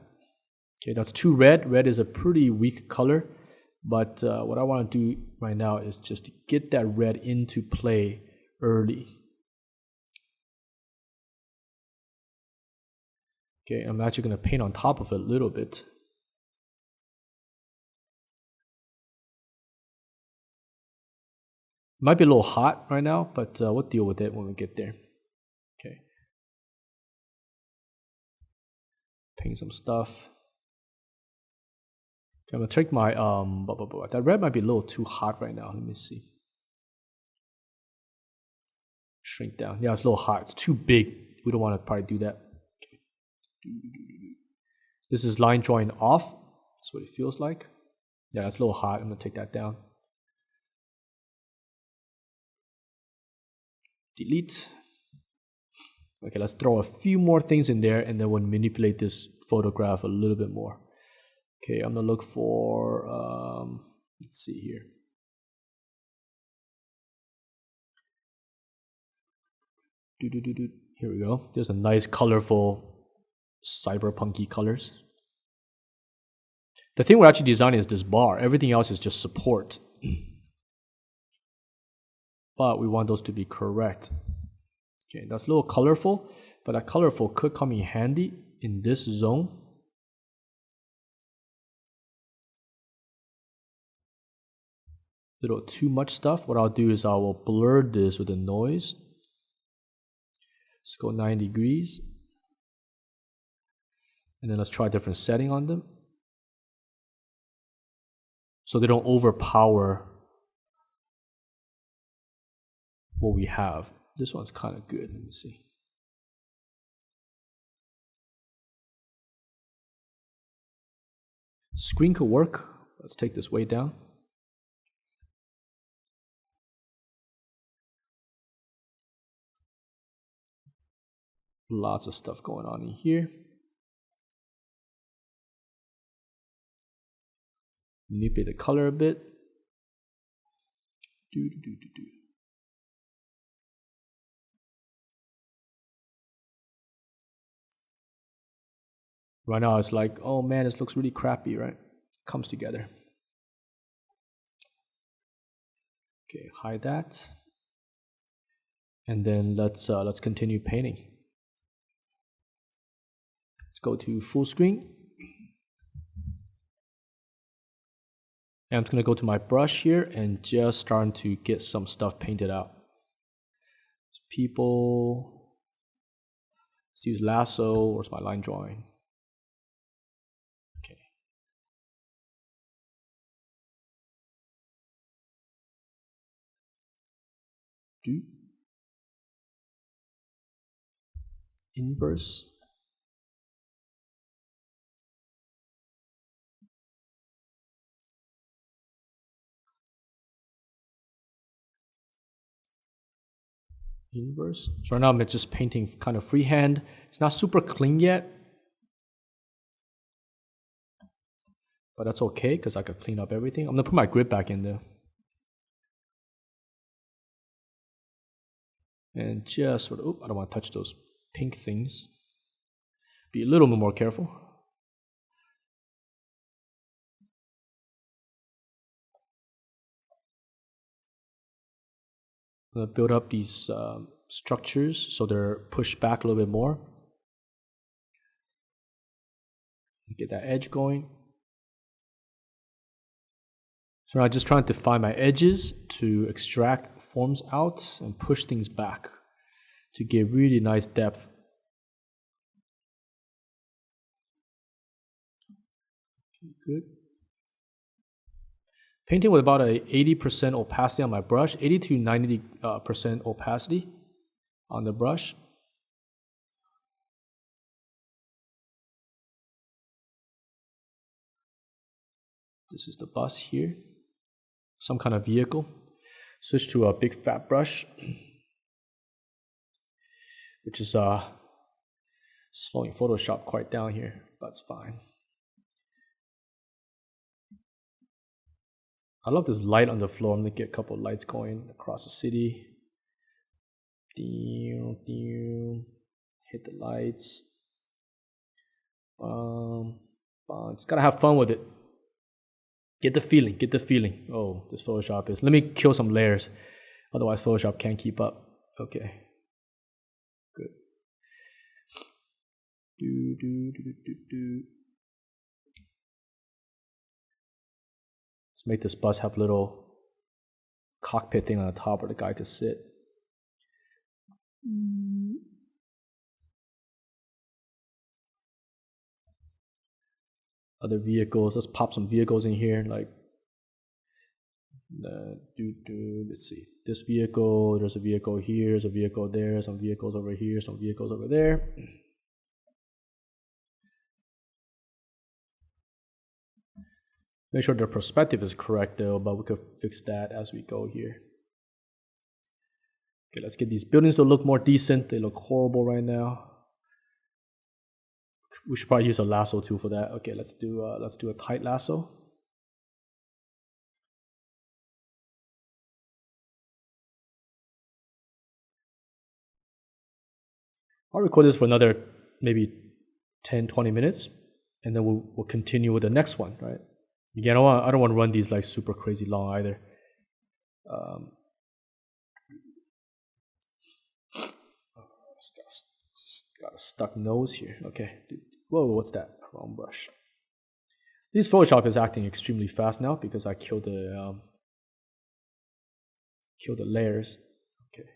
Okay, that's too red. Red is a pretty weak color, but what I want to do right now is just to get that red into play early. Okay, I'm actually going to paint on top of it a little bit. Might be a little hot right now, but we'll deal with it when we get there. Okay. Paint some stuff. Okay, I'm gonna take my that red might be a little too hot right now. Let me see. Shrink down. Yeah, it's a little hot. It's too big. We don't want to probably do that. Okay. This is line drawing off. That's what it feels like. Yeah, it's a little hot. I'm gonna take that down. Delete. Okay, let's throw a few more things in there and then we'll manipulate this photograph a little bit more. Okay, I'm gonna look for, let's see here. Here we go. There's a nice colorful cyberpunky colors. The thing we're actually designing is this bar. Everything else is just support. but we want those to be correct. Okay, that's a little colorful, but that colorful could come in handy in this zone. Little too much stuff. What I'll do is I will blur this with the noise. Let's go 90 degrees. And then let's try a different setting on them, so they don't overpower what we have. This one's kind of good. Let me see. Screen could work. Let's take this way down. Lots of stuff going on in here. Manipulate the color a bit. Right now it's like, oh man, this looks really crappy, right? Comes together. Okay, hide that. And then let's continue painting. Let's go to full screen. And I'm just going to go to my brush here and just starting to get some stuff painted out. People. Let's use lasso. Where's my line drawing? Okay. Do. Inverse. Inverse. So right now I'm just painting kind of freehand. It's not super clean yet, but that's okay because I could clean up everything. I'm gonna put my grid back in there. And just sort of, I don't want to touch those pink things. Be a little bit more careful. I'm gonna build up these structures so they're pushed back a little bit more. Get that edge going. So I'm just trying to find my edges to extract forms out and push things back to get really nice depth. Good. Painting with about a 80% opacity on my brush, 80 to 90% opacity on the brush. This is the bus here. Some kind of vehicle. Switch to a big fat brush, which is slowing Photoshop quite down here. That's fine. I love this light on the floor. I'm gonna get a couple of lights going across the city. Hit the lights. Just gotta have fun with it. Get the feeling, get the feeling. Oh, this Photoshop is. Let me kill some layers. Otherwise, Photoshop can't keep up. Okay. Good. Let's make this bus have a little cockpit thing on the top where the guy could sit. Other vehicles. Let's pop some vehicles in here. Like, let's see. This vehicle. There's a vehicle here. There's a vehicle there. Some vehicles over here. Some vehicles over there. Make sure the perspective is correct though, but we could fix that as we go here. Okay, let's get these buildings to look more decent. They look horrible right now. We should probably use a lasso too for that. Okay, let's do a tight lasso. I'll record this for another maybe 10-20 minutes, and then we'll continue with the next one, right? Again, I don't want to run these like super crazy long either. Got a stuck nose here. Okay. Whoa, what's that? Wrong brush. This Photoshop is acting extremely fast now because I killed the layers. Okay.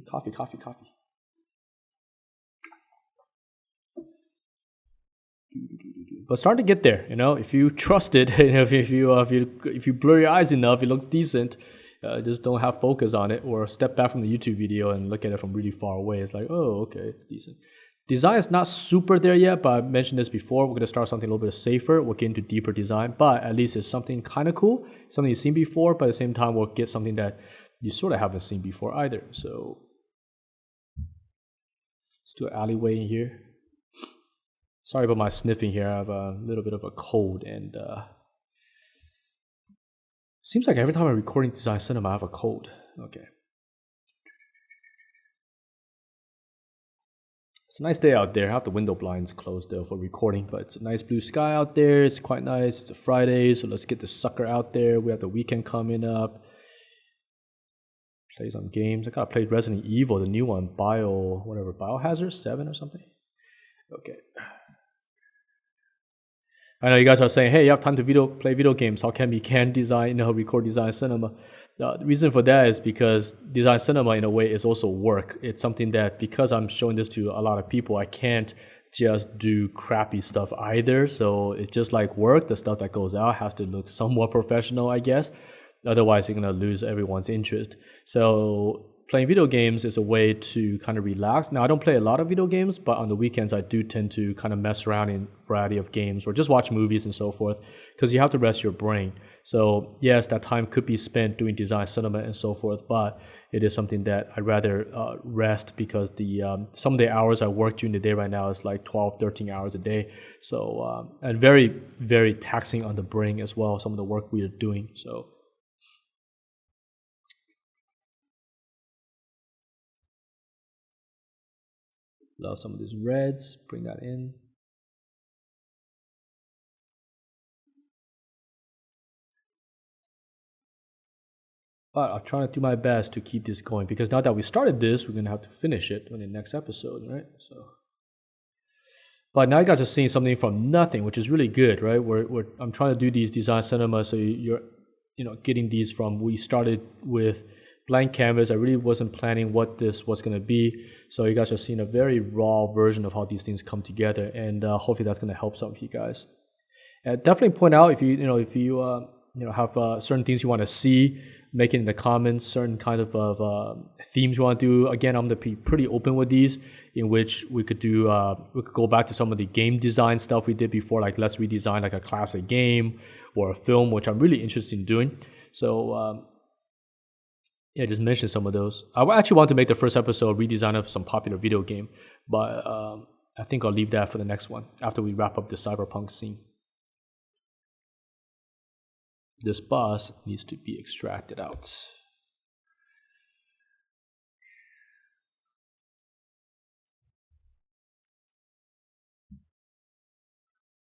Coffee. But starting to get there, if you trust it, if you blur your eyes enough, it looks decent. Just don't have focus on it, or step back from the YouTube video and look at it from really far away. It's like, oh, okay, it's decent. Design is not super there yet, but I mentioned this before. We're going to start something a little bit safer. We'll get into deeper design, but at least it's something kind of cool, something you've seen before, but at the same time, we'll get something that you sort of haven't seen before either. So let's do an alleyway in here. Sorry about my sniffing here. I have a little bit of a cold, and seems like every time I'm recording Design Cinema, I have a cold. Okay. It's a nice day out there. I have the window blinds closed though for recording, but it's a nice blue sky out there. It's quite nice. It's a Friday, so let's get this sucker out there. We have the weekend coming up. Play some games. I gotta play Resident Evil, the new one, Biohazard 7 or something. Okay. I know you guys are saying, hey, you have time to play video games. How come you can't record Design Cinema? The reason for that is because Design Cinema, in a way, is also work. It's something that, because I'm showing this to a lot of people, I can't just do crappy stuff either. So it's just like work. The stuff that goes out has to look somewhat professional, I guess. Otherwise, you're going to lose everyone's interest. So playing video games is a way to kind of relax. Now, I don't play a lot of video games, but on the weekends, I do tend to kind of mess around in a variety of games or just watch movies and so forth, because you have to rest your brain. So yes, that time could be spent doing Design Cinema and so forth, but it is something that I'd rather rest, because some of the hours I work during the day right now is like 12, 13 hours a day. So, and very, very taxing on the brain as well, some of the work we are doing. So love some of these reds, bring that in. But I'll try to do my best to keep this going, because now that we started this, we're going to have to finish it in the next episode, right? So, but now you guys are seeing something from nothing, which is really good, right? I'm trying to do these Design Cinema, so you're getting these from, we started with blank canvas. I really wasn't planning what this was going to be, so you guys are seeing a very raw version of how these things come together, and hopefully that's going to help some of you guys. And definitely point out if you have certain things you want to see, make it in the comments. Certain kind of themes you want to do. Again, I'm going to be pretty open with these, in which we could do. We could go back to some of the game design stuff we did before, like let's redesign like a classic game or a film, which I'm really interested in doing. So. Yeah, just mention some of those. I actually want to make the first episode redesign of some popular video game, but I think I'll leave that for the next one after we wrap up the cyberpunk scene. This bus needs to be extracted out.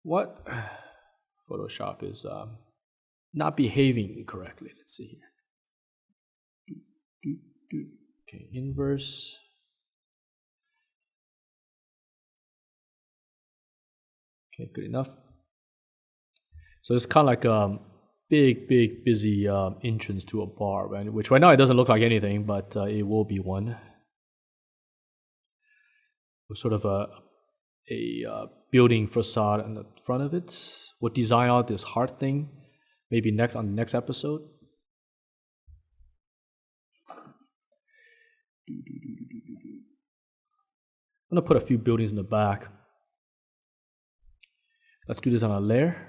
What? Photoshop is not behaving correctly. Let's see here. Okay, inverse. Okay, good enough. So it's kind of like a big, busy entrance to a bar, right? Which right now it doesn't look like anything, but it will be one. With sort of a building facade in the front of it. We'll design out this heart thing, maybe on the next episode. I'm going to put a few buildings in the back. Let's do this on a layer.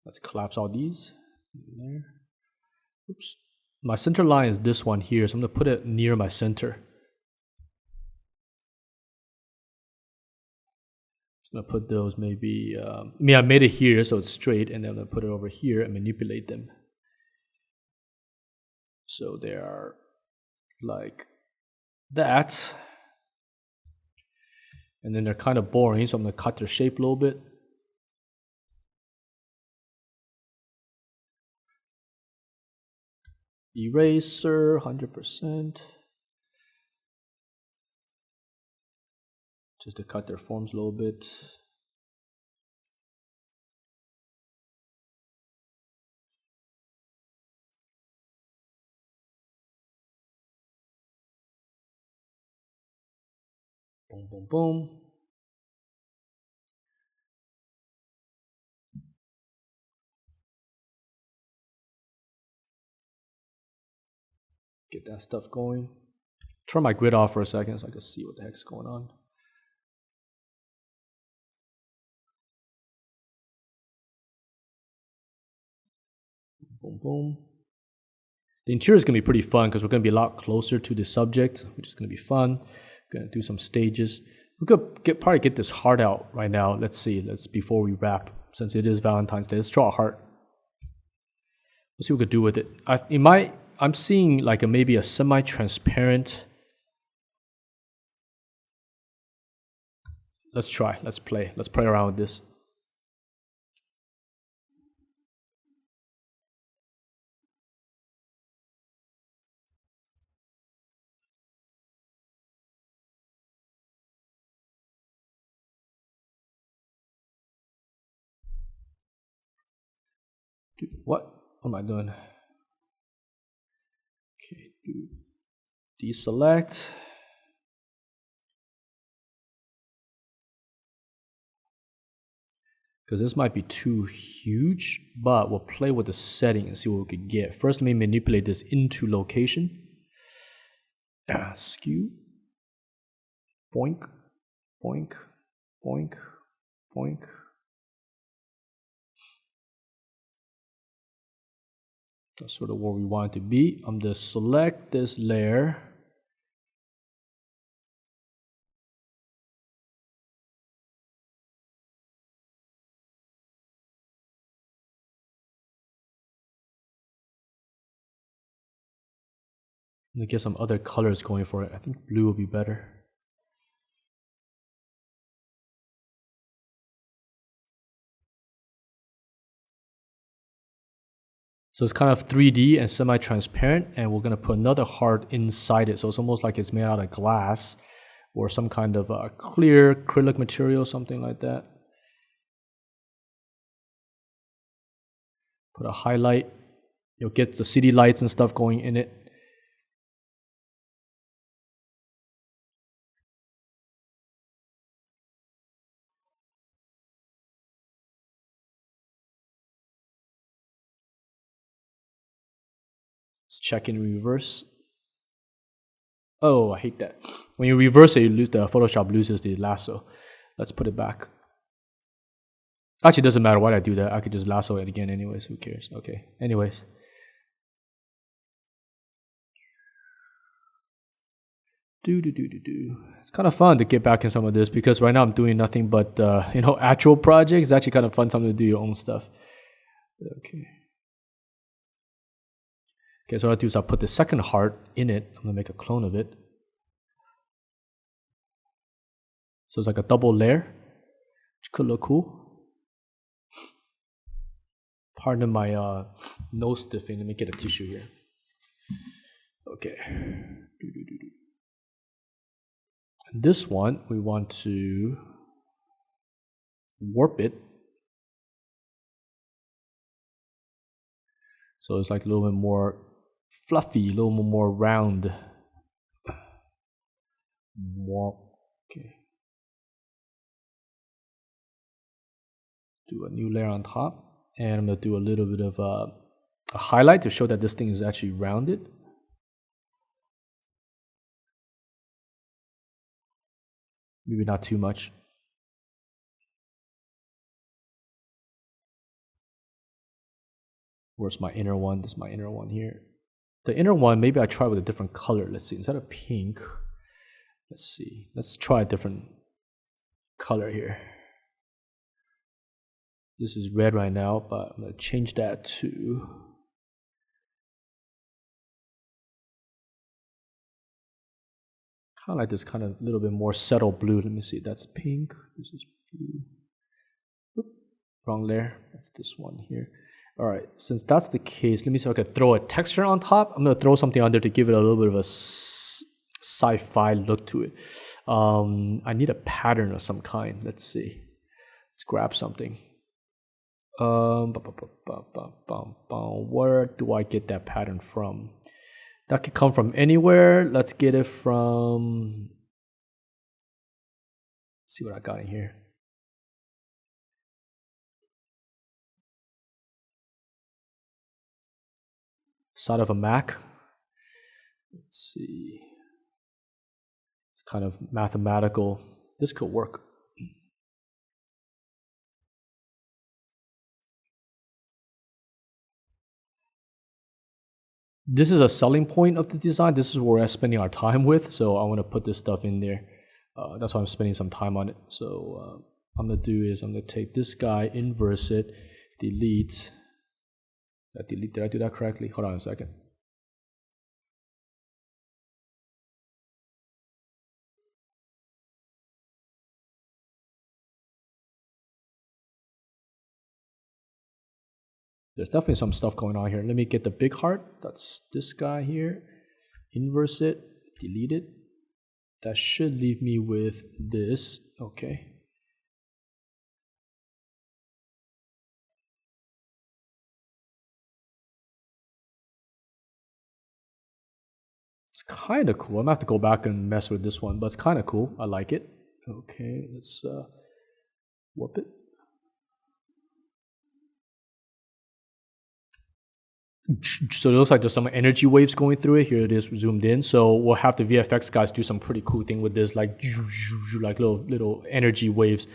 Let's collapse all these. There. Oops. My center line is this one here, so I'm going to put it near my center. I'm going to put those maybe... I made it here so it's straight, and then I'm going to put it over here and manipulate them. So they are like that. And then they're kind of boring, so I'm going to cut their shape a little bit. Eraser, 100%. Just to cut their forms a little bit. Boom, boom, boom. Get that stuff going. Turn my grid off for a second so I can see what the heck's going on. Boom, boom. The interior is going to be pretty fun because we're going to be a lot closer to the subject, which is going to be fun. We're going to do some stages. We could probably get this heart out right now. Let's see. Before we wrap, since it is Valentine's Day. Let's draw a heart. Let's see what we could do with it. I'm seeing like maybe a semi-transparent. Let's try. Let's play. Let's play around with this. Dude, what am I doing? Okay, deselect. Because this might be too huge, but we'll play with the setting and see what we could get. First, let me manipulate this into location. Excu. Poink, poink, poink, poink. That's sort of where we want it to be. I'm going to select this layer. I'm going to get some other colors going for it. I think blue will be better. So it's kind of 3D and semi-transparent, and we're going to put another heart inside it. So it's almost like it's made out of glass or some kind of clear acrylic material, something like that. Put a highlight. You'll get the city lights and stuff going in it. Let's check in reverse. Oh, I hate that. When you reverse it, you lose the Photoshop loses the lasso. Let's put it back. Actually, it doesn't matter why I do that. I could just lasso it again anyways. Who cares? Okay. Anyways. It's kind of fun to get back in some of this because right now I'm doing nothing but actual projects. It's actually kind of fun something to do your own stuff. Okay. Okay, so what I'll do is I'll put the second heart in it. I'm gonna make a clone of it. So it's like a double layer, which could look cool. Pardon my nose stiffing. Let me get a tissue here. Okay. This one, we want to warp it. So it's like a little bit more fluffy, a little more round. Warp. Okay. Do a new layer on top. And I'm going to do a little bit of a highlight to show that this thing is actually rounded. Maybe not too much. Where's my inner one? This is my inner one here. The inner one, maybe I try with a different color. Let's see. Instead of pink, let's see. Let's try a different color here. This is red right now, but I'm going to change that to kind of like this kind of little bit more subtle blue. Let me see. That's pink. This is blue. Oop, wrong layer. That's this one here. All right, since that's the case, let me see if I can throw a texture on top. I'm gonna throw something on there to give it a little bit of a sci-fi look to it. I need a pattern of some kind. Let's see. Let's grab something. Where do I get that pattern from? That could come from anywhere. Let's get it from. Let's see what I got in here. Side of a Mac. Let's see. It's kind of mathematical. This could work. This is a selling point of the design. This is where we're spending our time with. So I want to put this stuff in there. That's why I'm spending some time on it. So I'm going to do is I'm going to take this guy, inverse it, delete. Did I do that correctly? Hold on a second. There's definitely some stuff going on here. Let me get the big heart. That's this guy here. Inverse it, delete it. That should leave me with this. Okay. It's kind of cool. I'm gonna have to go back and mess with this one, but it's kind of cool. I like it. Okay, let's warp it. So it looks like there's some energy waves going through it. Here it is zoomed in. So we'll have the VFX guys do some pretty cool thing with this, like little energy waves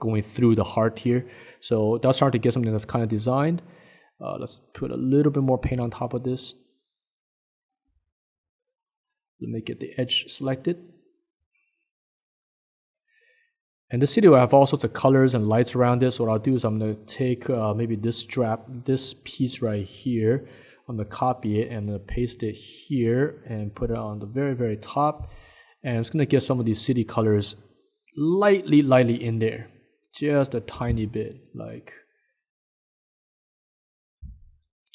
going through the heart here. So that's starting to get something that's kind of designed. Let's put a little bit more paint on top of this. Let me get the edge selected. And the city will have all sorts of colors and lights around this. What I'll do is I'm going to take maybe this piece right here. I'm going to copy it and I'm going to paste it here and put it on the very, very top. And I'm just going to get some of these city colors lightly in there. Just a tiny bit, like.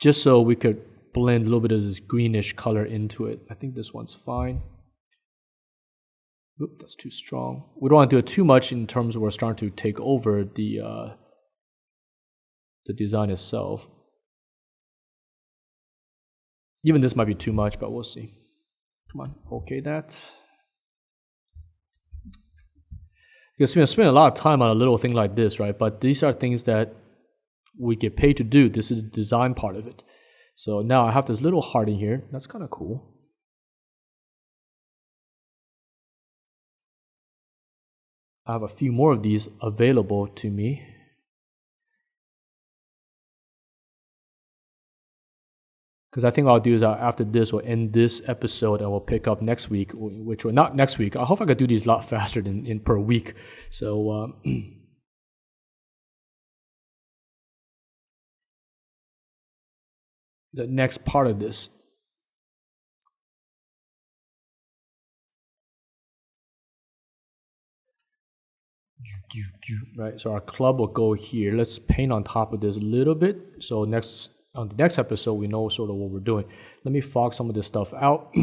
Just so we could blend a little bit of this greenish color into it. I think this one's fine. Oop, that's too strong. We don't want to do it too much in terms of we're starting to take over the design itself. Even this might be too much, but we'll see. Come on, okay that. Because we spend a lot of time on a little thing like this, right? But these are things that we get paid to do. This is the design part of it. So now I have this little heart in here. That's kind of cool. I have a few more of these available to me. Because I think what I'll do is after this, we'll end this episode and we'll pick up next week, which will not next week. I hope I could do these a lot faster than in per week. So the next part of this. Right, so our club will go here. Let's paint on top of this a little bit. So on the next episode, we know sort of what we're doing. Let me fog some of this stuff out.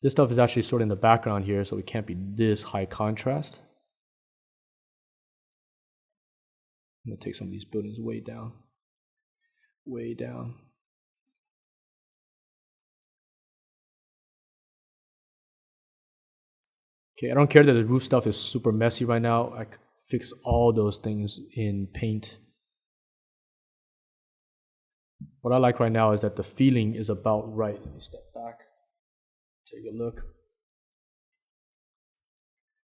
This stuff is actually sort of in the background here, so it can't be this high contrast. I'm gonna take some of these buildings way down. Way down. Okay, I don't care that the roof stuff is super messy right now. I can fix all those things in Paint. What I like right now is that the feeling is about right. Let me step back, take a look.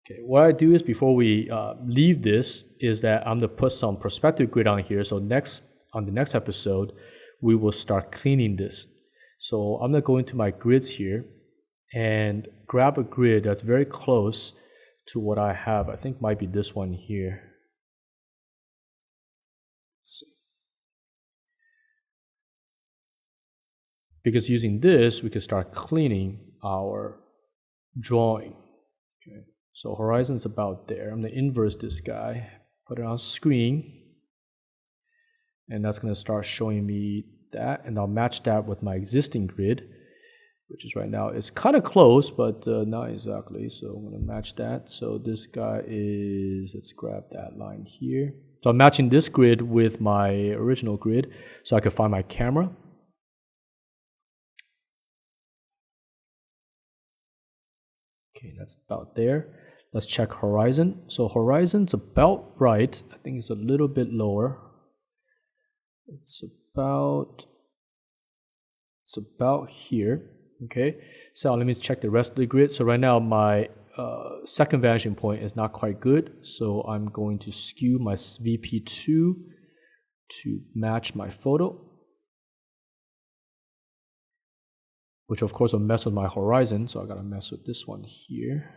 Okay, what I do is before we leave this is that I'm gonna put some perspective grid on here. So on the next episode, we will start cleaning this. So I'm gonna go into my grids here and grab a grid that's very close to what I have. I think might be this one here. Let's see. Because using this, we can start cleaning our drawing. Okay, so horizon's about there. I'm gonna inverse this guy, put it on screen. And that's going to start showing me that. And I'll match that with my existing grid, which is right now, it's kind of close, but not exactly. So I'm going to match that. So this guy is, let's grab that line here. So I'm matching this grid with my original grid so I can find my camera. Okay, that's about there. Let's check horizon. So horizon's about right. I think it's a little bit lower. It's about here. Okay, so let me check the rest of the grid. So right now my second vanishing point is not quite good. So I'm going to skew my VP2 to match my photo, which of course will mess with my horizon. So I gotta mess with this one here.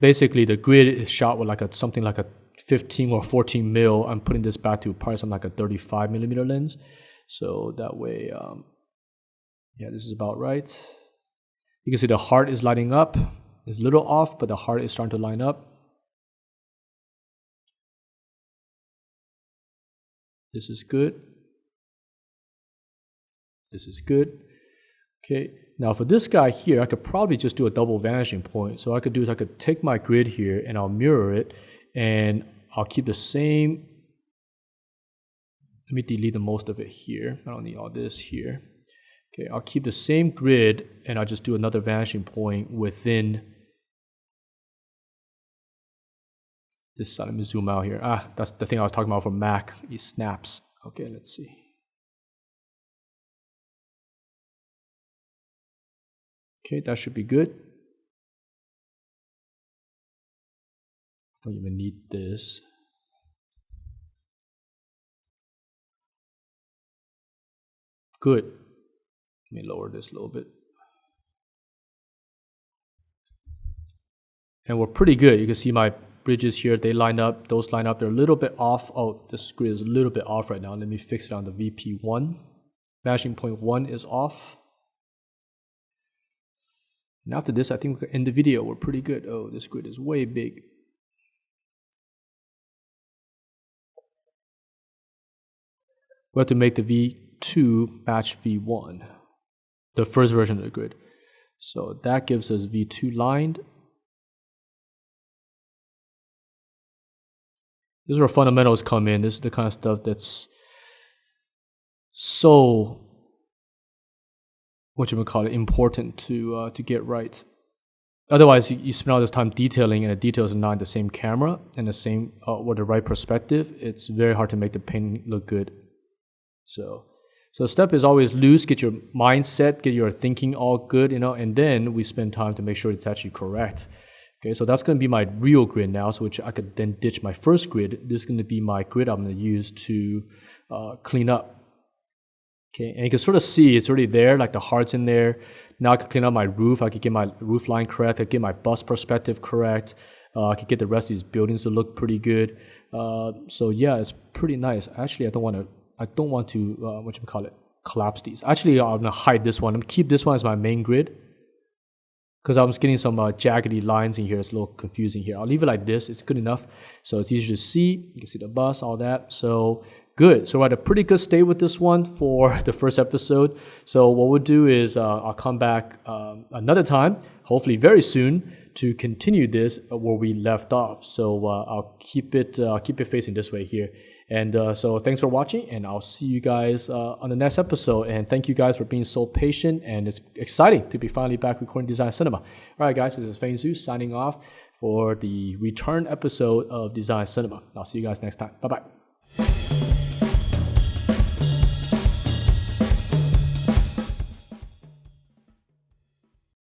Basically, the grid is shot with like something like a 15 or 14 mil. I'm putting this back to probably something like a 35 millimeter lens. So that way, yeah, this is about right. You can see the heart is lighting up. It's a little off, but the heart is starting to line up. This is good. This is good. Okay, now for this guy here, I could probably just do a double vanishing point. So what I could do is I could take my grid here and I'll mirror it and I'll keep the same. Let me delete the most of it here. I don't need all this here. Okay, I'll keep the same grid and I'll just do another vanishing point within this side. Let me zoom out here. That's the thing I was talking about for Mac. It snaps. Okay, let's see. Okay, that should be good. Don't even need this. Good. Let me lower this a little bit. And we're pretty good. You can see my bridges here, they line up, those line up, they're a little bit off. Oh, this grid is a little bit off right now. Let me fix it on the VP1. Vanishing point 1 is off. And after this, I think we can end the video. We're pretty good. Oh, this grid is way big. We have to make the V2 match V1, the first version of the grid. So that gives us V2 lined. This is where fundamentals come in. This is the kind of stuff that's so, important to get right. Otherwise, you spend all this time detailing and the details are not in the same camera and the same or the right perspective. It's very hard to make the painting look good. So the step is always loose, get your mindset, get your thinking all good, and then we spend time to make sure it's actually correct. Okay, so that's going to be my real grid now, so which I could then ditch my first grid. This is going to be my grid I'm going to use to clean up. Okay, and you can sort of see it's already there, like the heart's in there. Now I can clean up my roof. I could get my roof line correct. I could get my bus perspective correct. I could get the rest of these buildings to look pretty good. So yeah, it's pretty nice. Actually, I don't want to collapse these. Actually, I'm gonna hide this one. I'm gonna keep this one as my main grid because I was getting some jaggedy lines in here. It's a little confusing here. I'll leave it like this. It's good enough. So it's easier to see. You can see the bus, all that. So good. So we're at a pretty good state with this one for the first episode. So what we'll do is I'll come back another time, hopefully very soon, to continue this where we left off. So I'll keep it facing this way here. And so thanks for watching, and I'll see you guys on the next episode. And thank you guys for being so patient, and it's exciting to be finally back recording Design Cinema. All right, guys, this is Feng-Su signing off for the return episode of Design Cinema. I'll see you guys next time. Bye-bye.